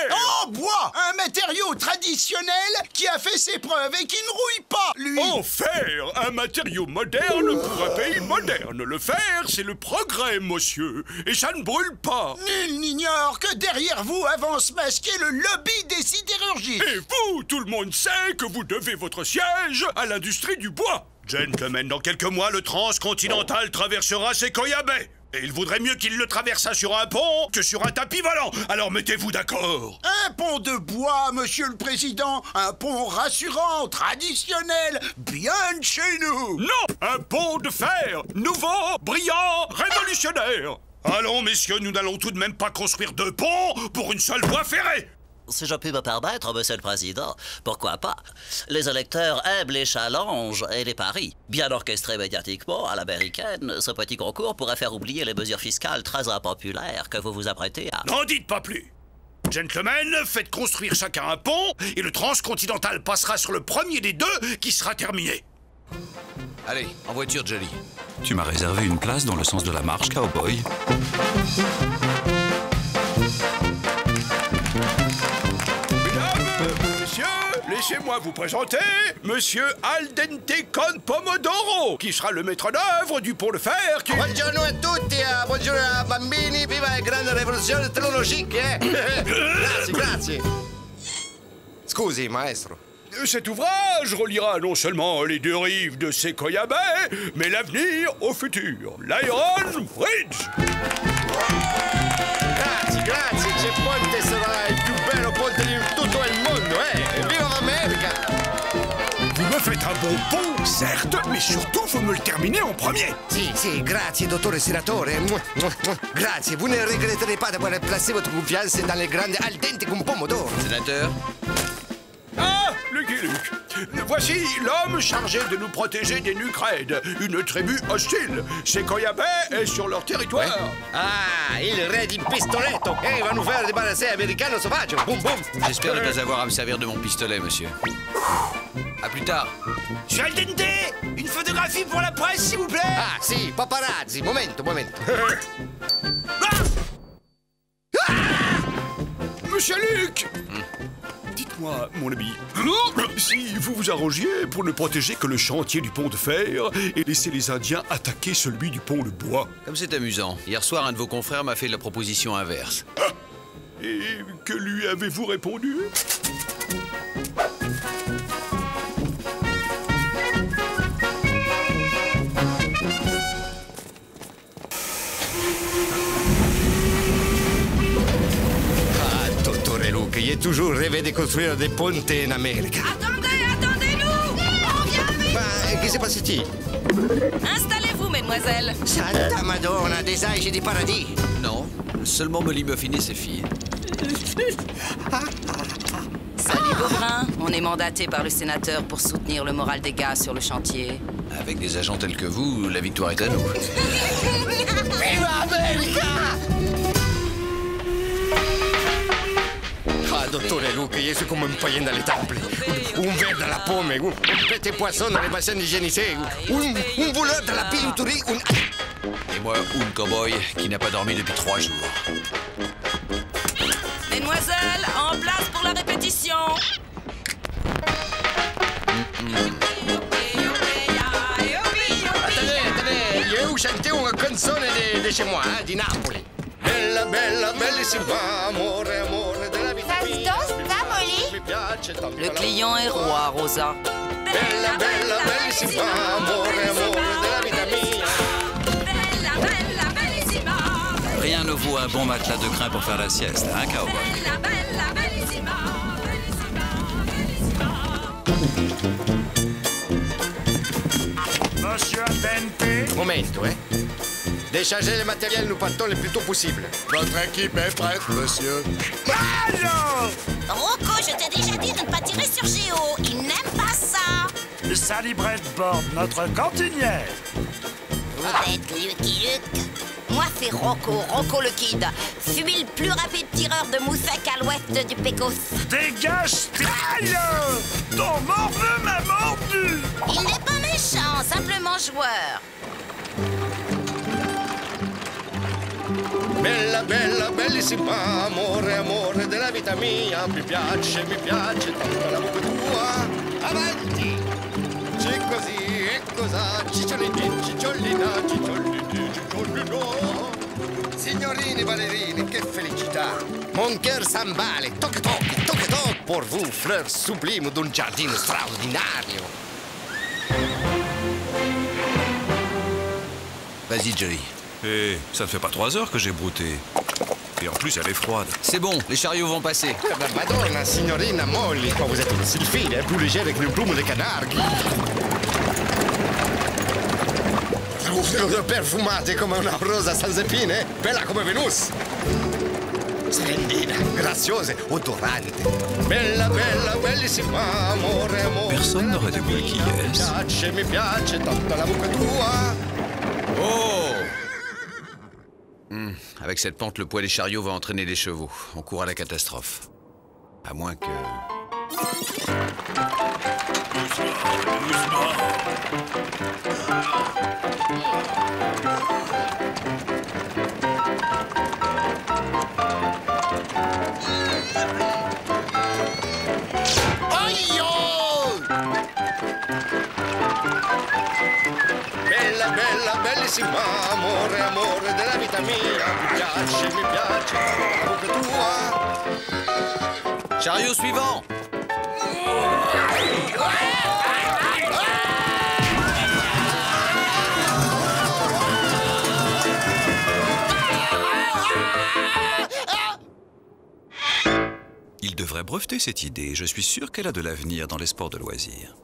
F: En bois! Un matériau traditionnel qui a fait ses preuves et qui ne rouille pas, lui!
B: En fer! Un matériau moderne pour un pays moderne. Le fer, c'est le progrès, monsieur. Et ça ne brûle pas.
F: Nul n'ignore que derrière vous avance masqué le lobby des sidérurgistes.
B: Et vous, tout le monde sait que vous devez votre siège à l'industrie du bois. Gentlemen, dans quelques mois, le transcontinental traversera Sequoia Bay. Et il vaudrait mieux qu'il le traversât sur un pont que sur un tapis volant. Alors mettez-vous d'accord.
F: Un pont de bois, monsieur le président. Un pont rassurant, traditionnel, bien de chez nous.
B: Non, un pont de fer, nouveau, brillant, révolutionnaire. Allons, messieurs, nous n'allons tout de même pas construire deux ponts pour une seule voie ferrée.
P: si je puis me permettre, Monsieur le Président, pourquoi pas? Les électeurs aiment les challenges et les paris. Bien orchestré médiatiquement à l'américaine, ce petit concours pourrait faire oublier les mesures fiscales très impopulaires que vous vous apprêtez à...
F: N'en dites pas plus. Gentlemen, faites construire chacun un pont et le transcontinental passera sur le premier des deux qui sera terminé.
H: Allez, en voiture, Jolly.
N: Tu m'as réservé une place dans le sens de la marche, cowboy.
F: Laissez-moi vous présenter Monsieur Aldente Con Pomodoro, qui sera le maître d'œuvre du pont de fer qui...
K: Buongiorno a tutti, buongiorno bambini, viva la grande rivoluzione tecnologique, Grazie, grazie. Scusi, maestro.
F: Cet ouvrage reliera non seulement les deux rives de Sequoia Bay, mais l'avenir au futur, l'Iron Bridge.
K: Grazie, grazie, ce ponte sarà il più bello ponte di tutto il mondo, Viva l'America!
F: Vous me faites un bon pont, certes, mais surtout vous me le terminez en premier.
K: Si, grazie, dottore senatore. Grazie, vous ne regretterez pas d'avoir placé votre confiance dans les grandes Aldente Con Pomodoro.
H: Sénateur?
F: Ah, Lucky Luke. Voici l'homme chargé de nous protéger des Nucrèdes, une tribu hostile. Sequoia Bay est sur leur territoire.
K: Ah, il re di pistoletto. Il va nous faire débarrasser americano sauvage. Boum, boum.
H: J'espère ne pas avoir à me servir de mon pistolet, monsieur. À plus tard.
E: Monsieur Aldente, une photographie pour la presse, s'il vous plaît.
K: Ah, si, paparazzi. Momento.
F: Monsieur Luke. Dites-moi, mon ami, si vous vous arrangiez pour ne protéger que le chantier du pont de fer et laisser les Indiens attaquer celui du pont de bois.
H: Comme c'est amusant. Hier soir, un de vos confrères m'a fait la proposition inverse.
F: Ah, et que lui avez-vous répondu?
K: J'ai toujours rêvé de construire des pontes en Amérique.
M: Attendez-nous! On vient vite!
K: Qu'est-ce qui s'est passé?
M: Installez-vous, mesdemoiselles.
K: Santa Madonna, des anges du paradis.
H: Non, seulement Molly Muffin et ses filles.
Q: Salut, Beaubrun. On est mandaté par le sénateur pour soutenir le moral des gars sur le chantier.
H: Avec des agents tels que vous, la victoire est à nous.
K: Viva America! Dottore Luke, je suis comme un païen dans les temples. Un ver dans la pomme, un petit poisson dans les bassins hygiénisés, un voleur dans la bijouterie,
H: Et moi, un cowboy qui n'a pas dormi depuis 3 jours.
Q: Mesdemoiselles, en place pour la répétition.
K: Attendez, je vais vous chanter une chanson de chez moi, di Napoli. Bella, bella, bellissima, amore della vita.
M: Ça se danse, ça, Molly?
Q: Le client est roi, Rosa.
K: Bella, bella, bellissima, amore della vita mia.
M: Bella, bellissima.
N: Rien ne vaut un bon matelas de crin pour faire la sieste, hein, cowboy?
M: Bella, bellissima.
B: Monsieur Aldente?
K: Momento, Déchargez le matériel, nous partons le plus tôt possible.
F: Votre équipe est prête, monsieur.
B: Alors!
M: Rocco, je t'ai déjà dit de ne pas tirer sur Géo. Il n'aime pas ça.
B: Sally Bradford, notre cantinière.
M: Vous êtes Lucky Luke. Moi, c'est Rocco le Kid. Fui le plus rapide tireur de mousse sec à l'ouest du Pecos.
B: Dégage, Style! Ton morveux m'a mordu!
M: Il n'est pas méchant, simplement joueur.
K: Bella, bella, bellissima, amore della vita mia. Mi piace tanto la bocca tua. Avanti! C'è così e cosa, cicciolini, cicciolina, cicciolini, cicciolino. Signorini ballerini, che felicità! Mon cœur s'emballe, toc pour vous, fleurs sublimes d'un jardin straordinario.
H: Vas-y, Jolly.
N: Eh, ça ne fait pas 3 heures que j'ai brouté. Et en plus, elle est froide.
H: C'est bon, les chariots vont passer.
K: Madonna, signorina Molly, quoi, vous êtes une sylphide, plus légère que le plume de canard. Perfumate come una rosa senza epine, bella come Venus. splendida, graziosa, odorante. Bella, bella, bellissima, amore, amore.
N: Personne n'aurait deviné qui est-ce.
K: Mi piace tanto la bocca tua.
H: Oh! Avec cette pente, le poids des chariots va entraîner les chevaux. On court à la catastrophe. À moins que...
K: Aïe! Bella, bella, bellissima, amore, amore della vita mia. Mi piace la bocca tua.
H: Chariot suivant!
N: Il devrait breveter cette idée. Je suis sûr qu'elle a de l'avenir dans les sports de loisirs.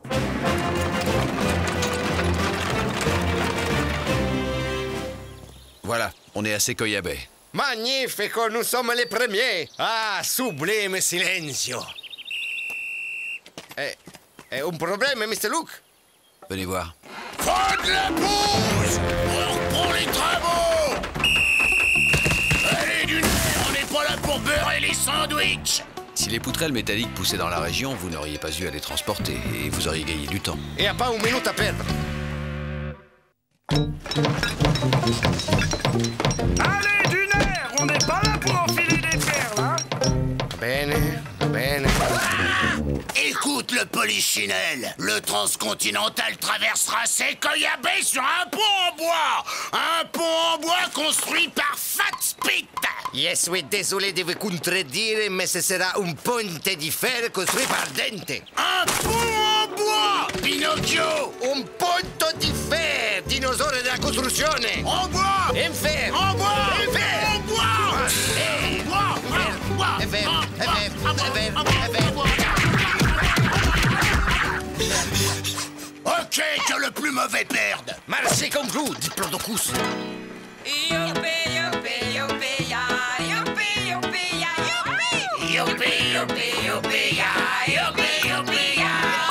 H: Voilà, on est à Sequoia Bay.
K: Magnifico, nous sommes les premiers. Ah, sublime silenzio. Un problème, Mr. Luke?
H: Venez voir.
F: Faut de la pause! On reprend les travaux! Allez, d'une on n'est pas là pour beurrer les sandwichs!
H: Si les poutrelles métalliques poussaient dans la région, vous n'auriez pas eu à les transporter et vous auriez gagné du temps.
K: Il n'y a pas une minute à perdre.
B: Allez, Dunaire, on n'est pas là pour enfiler des perles, hein?
K: Bene, bene.
F: Écoute le polichinelle, le transcontinental traversera Sequoia Bay sur un pont en bois! Un pont en bois construit par Fat Spit!
K: Yes, oui, désolé de vous contredire, mais ce sera un ponte di fer construit par Dente.
F: Un pont en bois, Pinocchio!
K: Un ponte di fer, dinosaure de la construction.
F: En bois!
K: En fer!
F: En bois!
K: En fer!
F: En bois! Ok, que le plus mauvais perde!
K: Merci comme vous, Diplodocus.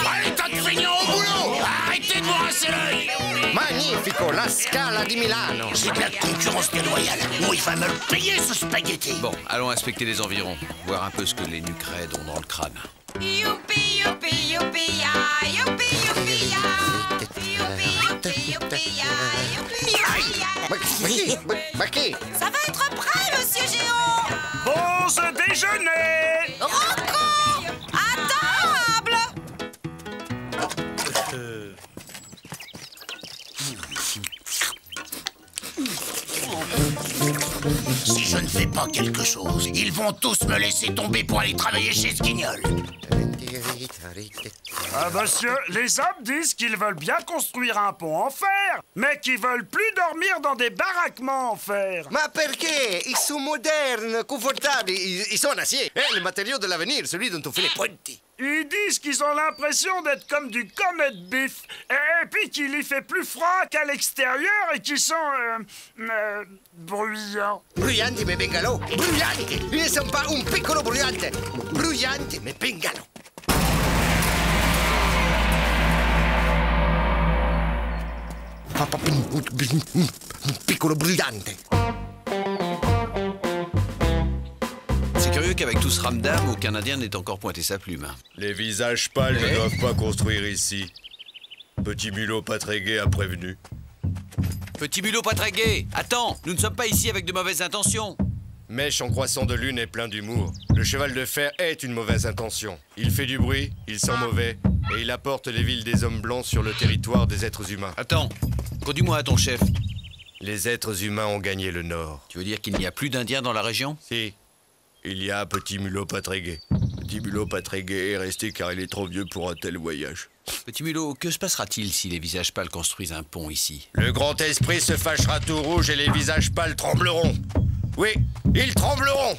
F: Allez, tas de feignants au boulot! Arrêtez de vous rincer l'œil!
K: Magnifico, la Scala di Milano.
F: C'est de la concurrence déloyale. Oh, il va me le payer, ce spaghetti!
H: Bon, allons inspecter les environs, voir un peu ce que les nuques raides ont dans le crâne.
K: Ma qui?
Q: Ça va être prêt, monsieur Géant!
B: Pause déjeuner!
Q: Rocco! À table!
F: Si je ne fais pas quelque chose, ils vont tous me laisser tomber pour aller travailler chez ce guignol.
B: Ah, monsieur, les hommes disent qu'ils veulent bien construire un pont en fer, mais qu'ils veulent plus dormir dans des baraquements en fer.
K: Ma perché? Ils sont modernes, confortables, ils sont en acier. Le matériau de l'avenir, celui dont on fait les ponti.
B: Ils disent qu'ils ont l'impression d'être comme du Comet Beef, et puis qu'il y fait plus froid qu'à l'extérieur et qu'ils sont, bruyants.
K: Bruyanti me bengalo, bruyanti! Ils ne sont pas un piccolo bruyante. Bruyanti me bengalo. Piccolo brillante.
H: C'est curieux qu'avec tout ce ramdam, aucun Indien n'ait encore pointé sa plume.
R: Les visages pâles ne doivent pas construire ici. Petit mulot pas très gai a prévenu.
H: Petit mulot pas très gai! Attends, nous ne sommes pas ici avec de mauvaises intentions.
R: Mèche en croissant de lune est plein d'humour. Le cheval de fer est une mauvaise intention. Il fait du bruit, il sent mauvais, et il apporte les villes des hommes blancs sur le territoire des êtres humains.
H: Attends, conduis-moi à ton chef.
R: Les êtres humains ont gagné le Nord.
H: Tu veux dire qu'il n'y a plus d'Indiens dans la région?
R: Si. Il y a un petit mulot pas très gai. Petit mulot pas très gai est resté car il est trop vieux pour un tel voyage.
H: Petit mulot, que se passera-t-il si les visages pâles construisent un pont ici?
R: Le grand esprit se fâchera tout rouge et les visages pâles trembleront. Oui, ils trembleront.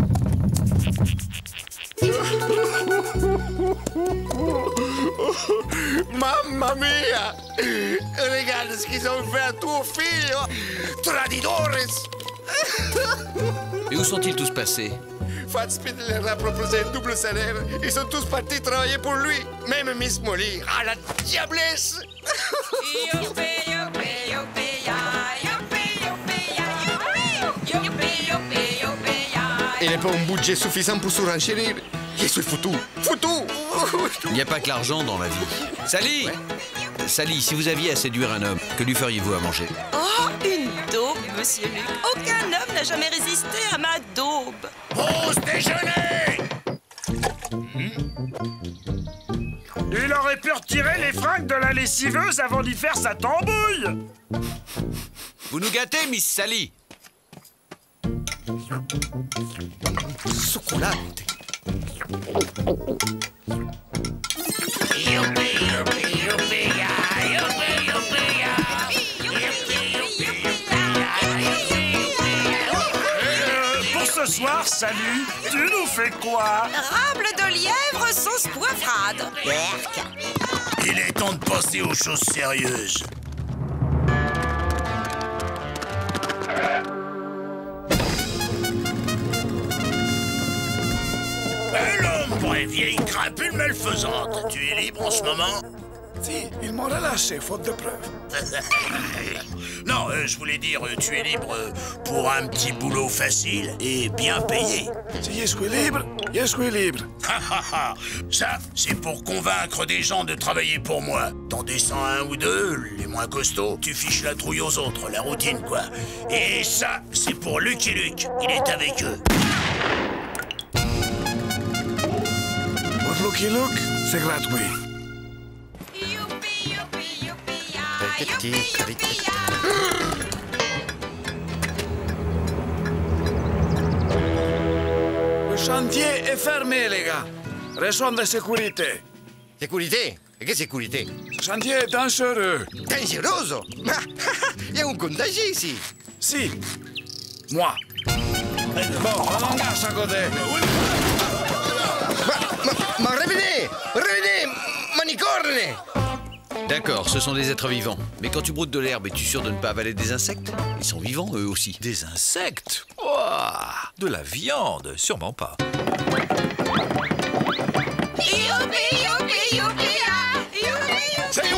K: Mamma mia! Regarde ce qu'ils ont fait à ton fils! Tradidores!
H: Et où sont-ils tous passés?
K: Fatspeed leur a proposé un double salaire. Ils sont tous partis travailler pour lui. Même Miss Molly. Ah, la diablesse! Il n'est pas un budget suffisant pour surenchérir. Je suis foutu. Foutu!
H: Il n'y a pas que l'argent dans la vie. Sally! Sally, si vous aviez à séduire un homme, que lui feriez-vous à manger?
Q: Oh, une daube, monsieur Luc. Aucun homme n'a jamais résisté à ma daube.
F: Pause déjeuner!
B: Il aurait pu retirer les fringues de la lessiveuse avant d'y faire sa tambouille.
H: Vous nous gâtez, Miss Sally.
K: Chocolat.
B: Pour ce soir, salut, tu nous fais quoi?
Q: Rable de lièvre sauce poivrade.
F: Il est temps de passer aux choses sérieuses. L'ombre est vieille crapule malfaisante. Tu es libre en ce moment?
J: Si, ils m'ont relâché, faute de preuves.
F: Non, je voulais dire, tu es libre pour un petit boulot facile et bien payé.
J: Si je suis libre, je suis libre.
F: Ça, c'est pour convaincre des gens de travailler pour moi. T'en descends un ou deux, les moins costauds, tu fiches la trouille aux autres, la routine, quoi. Et ça, c'est pour Lucky Luke, il est avec eux.
J: Votre Lucky Luke, c'est gratuit. Le chantier est fermé, les gars. Raison de sécurité.
K: Sécurité? Et quelle sécurité?
J: Le chantier est dangereux.
K: Dangeroso? Il y a un contagié ici.
J: Si. Moi. Bon, on engage à côté.
K: Ma revenez! Revenez! Manicorne!
H: D'accord, ce sont des êtres vivants. Mais quand tu broutes de l'herbe, es-tu sûr de ne pas avaler des insectes? Ils sont vivants, eux aussi.
N: Des insectes? Ouah, de la viande? Sûrement pas.
K: Sei un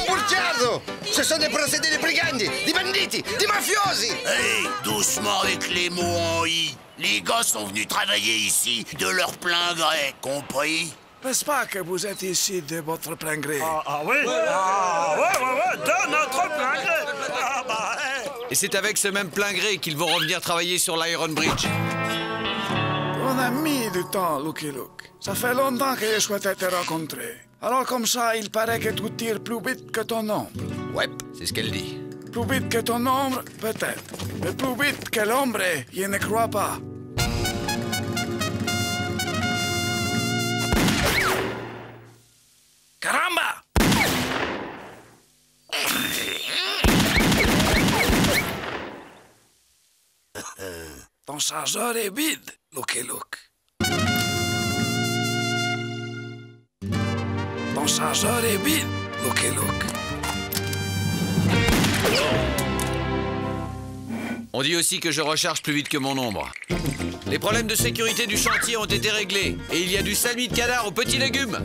K: burgiardo! Ce sont des procédés de brigandi, des banditi, des mafiosi!
F: Hey, doucement avec les mots en i. Les gars sont venus travailler ici de leur plein gré, compris?
J: N'est-ce pas que vous êtes ici de votre plein gré?
B: Ah oui? Ouais, de notre plein gré. Ah bah, hey.
H: Et c'est avec ce même plein gré qu'ils vont revenir travailler sur l'Iron Bridge.
J: On a mis du temps, Lucky Luke. Ça fait longtemps que je souhaitais te rencontrer. Alors comme ça, il paraît que tu tires plus vite que ton ombre.
H: Ouais, c'est ce qu'elle dit.
J: Plus vite que ton ombre, peut-être. Mais plus vite que l'ombre, je ne crois pas. Caramba! Ton chargeur est vide, Lucky Luke. Ton chargeur est vide, Lucky Luke.
H: On dit aussi que je recharge plus vite que mon ombre. Les problèmes de sécurité du chantier ont été réglés. Et il y a du salmi de canard aux petits légumes.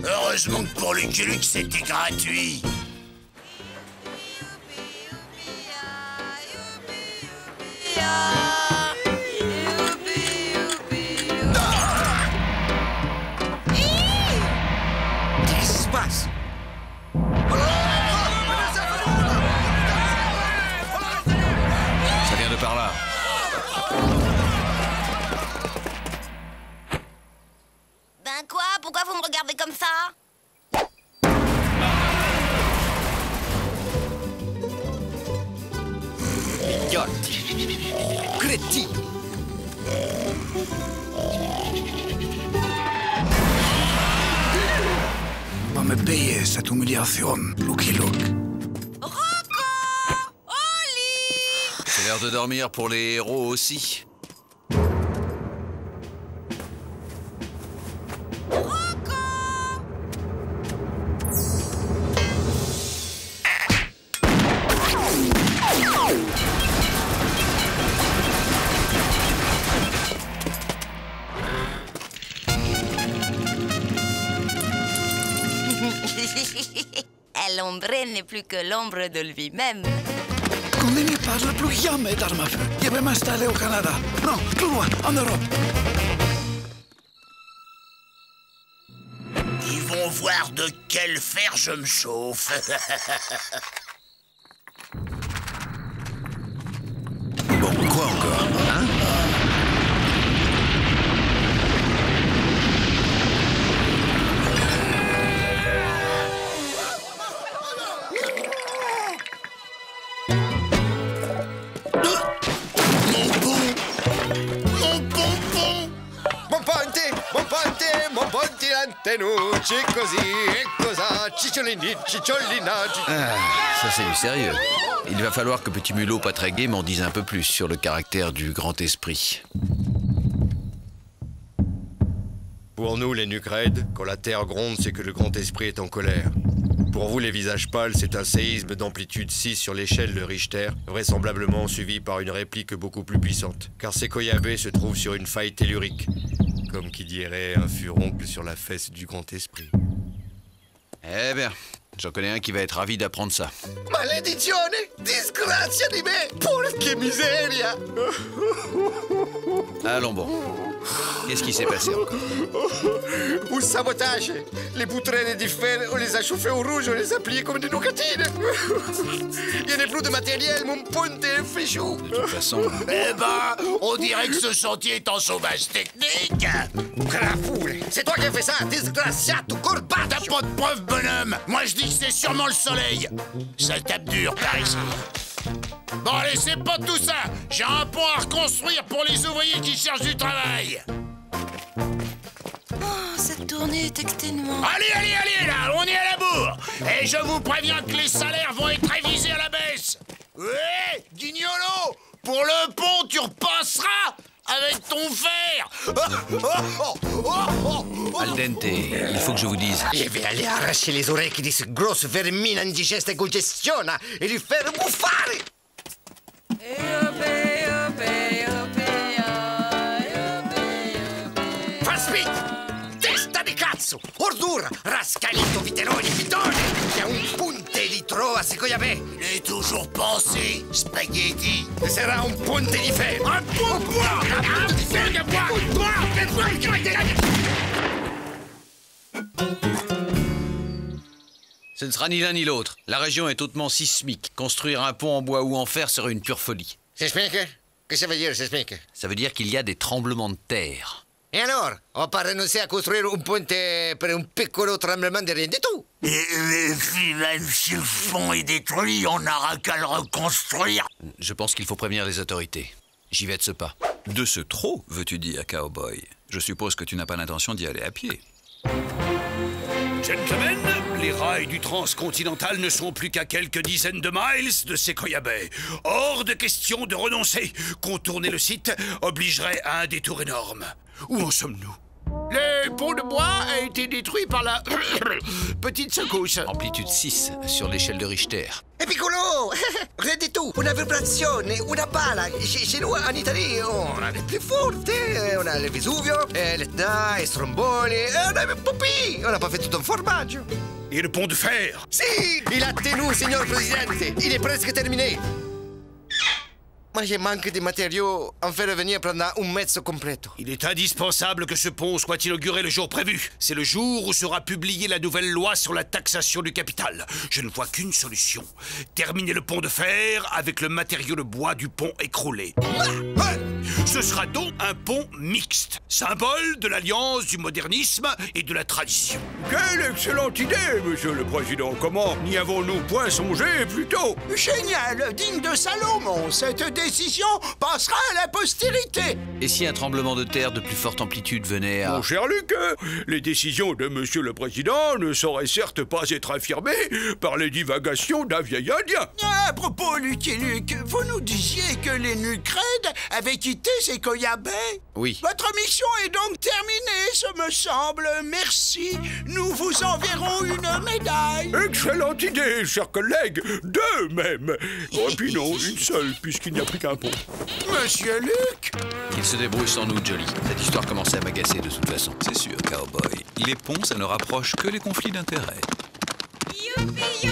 F: Heureusement que pour Lucky Luke, c'était gratuit.
K: Qu'est-ce qui se passe?
H: Ça vient de par là.
M: Ben quoi? Pourquoi vous me regardez comme ça?
K: Idiote! Crétin!
J: Va me payer cette humiliation, Lucky Luke.
H: C'est l'heure de dormir pour les héros aussi.
Q: L'ombre n'est plus que l'ombre de lui-même.
J: Qu'on ne parle plus jamais d'armes à feu. Je vais m'installer au Canada. Non, plus loin, en Europe.
F: Ils vont voir de quel fer je me chauffe.
H: Bon, quoi encore, hein?
R: Tenucci così e cosa cicciolini, cicciolina.
H: Ah, ça c'est du sérieux. Il va falloir que Petit Mulot pas très gai m'en dise un peu plus sur le caractère du grand esprit.
R: Pour nous, les Nucraides, quand la terre gronde, c'est que le grand esprit est en colère. Pour vous, les visages pâles, c'est un séisme d'amplitude 6 sur l'échelle de Richter, vraisemblablement suivi par une réplique beaucoup plus puissante. Car Sequoia se trouve sur une faille tellurique. Comme qui dirait un furoncle sur la fesse du grand esprit.
H: Eh bien, j'en connais un qui va être ravi d'apprendre ça.
K: Maledizione! Disgrazia di me! Porca miseria!
H: Allons bon. Qu'est-ce qui s'est passé encore?
K: Un sabotage! Les poutrelles de fer, on les a chauffées au rouge, on les a pliées comme des nougatines! Il n'y a plus de matériel, mon ponte est fichu!
H: De toute façon...
F: Eh ben, on dirait que ce chantier est en chômage technique!
K: Crapoule! C'est toi qui as fait ça, disgraziato corbato!
F: T'as pas de preuve, bonhomme! Moi, je dis que c'est sûrement le soleil! Ça tape dur par ici! Bon, allez, c'est pas tout ça! J'ai un pont à reconstruire pour les ouvriers qui cherchent du travail!
Q: Oh, cette tournée est exténuante.
F: Allez, là, on est à la bourre! Et je vous préviens que les salaires vont être révisés à la baisse! Ouais, Guignolo! Pour le pont, tu repasseras avec ton fer!
H: Al dente, il faut que je vous dise.
K: Je vais aller arracher les oreilles de ce grosse vermine indigeste et congestiona et lui faire bouffare! Faspit! Testa di cazzo! Ordura! Rascalito viterone pitone! C'è un punte di tro a Sequoia Bay!
F: J'ai toujours pensé, spaghetti!
K: Sarà un ponte di fer! Un ponte di fer!
H: Ce ne sera ni l'un ni l'autre. La région est hautement sismique. Construire un pont en bois ou en fer serait une pure folie.
K: S'explique? Qu'est-ce que ça veut dire, s'explique?
H: Ça veut dire qu'il y a des tremblements de terre.
K: Et alors? On va pas renoncer à construire un pont pour un piccolo tremblement de rien du tout?
F: Et puis même si le pont est détruit, on n'aura qu'à le reconstruire.
H: Je pense qu'il faut prévenir les autorités. J'y vais de ce pas.
N: De ce trot, veux-tu dire, cowboy? Je suppose que tu n'as pas l'intention d'y aller à pied.
B: Gentlemen, les rails du transcontinental ne sont plus qu'à quelques dizaines de miles de Sequoia Bay. Hors de question de renoncer. Contourner le site obligerait à un détour énorme. Où en sommes-nous?
F: Le pont de bois a été détruit par la petite secousse.
H: Amplitude 6 sur l'échelle de Richter.
K: E piccolo! Rien du tout! Una vibrazione, una bala! Chez nous, en Italie, on a les plus fortes. On a le Vesuvio, l'Etna, les Stromboli, on a les Popi! On n'a pas fait tout un formaggio.
B: Et le pont de fer?
K: Si! Il a tenu, signor Presidente! Il est presque terminé! Mais je manque de matériaux. En fait revenir pendant un mezzo completo.
B: Il est indispensable que ce pont soit inauguré le jour prévu. C'est le jour où sera publiée la nouvelle loi sur la taxation du capital. Je ne vois qu'une solution. Terminer le pont de fer avec le matériau de bois du pont écroulé. Ce sera donc un pont mixte, symbole de l'alliance du modernisme et de la tradition. Quelle excellente idée, monsieur le président. Comment n'y avons-nous point songé plus tôt?
E: Génial, digne de Salomon. Cette décision passera à la postérité.
H: Et si un tremblement de terre de plus forte amplitude venait à...
B: Mon cher Luc, les décisions de monsieur le président ne sauraient certes pas être affirmées par les divagations d'un vieil indien.
E: À propos, Lucky Luke, vous nous disiez que les Nucraides avaient quitté Sequoia Bay?
H: Oui.
E: Votre mission est donc terminée, ce me semble. Merci. Nous vous enverrons une médaille.
B: Excellente idée, cher collègue. Deux même. Oh, puis non, une seule, puisqu'il n'y a plus qu'un pont.
E: Monsieur Luc?
H: Qu'il se débrouille sans nous, Jolly. Cette histoire commençait à m'agacer de toute façon.
N: C'est sûr, cowboy. Les ponts, ça ne rapproche que les conflits d'intérêts.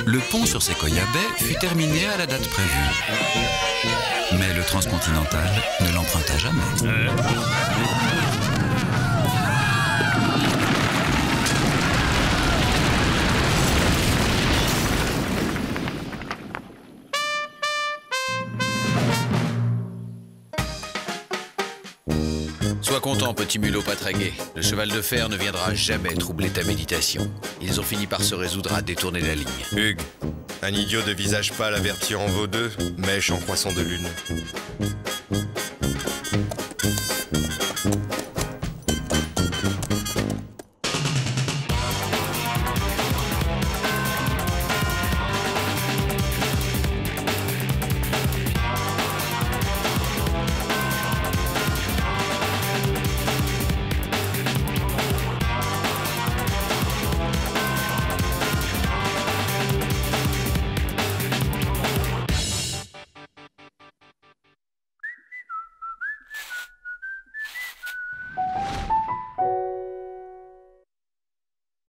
N: Le pont sur Sequoia Bay fut terminé à la date prévue. Mais le transcontinental ne l'emprunta jamais.
H: Sois content, petit mulot patragué. Le cheval de fer ne viendra jamais troubler ta méditation. Ils ont fini par se résoudre à détourner la ligne.
R: Hugues, un idiot de visage pâle averti en vaut deux, mèche en croissant de lune.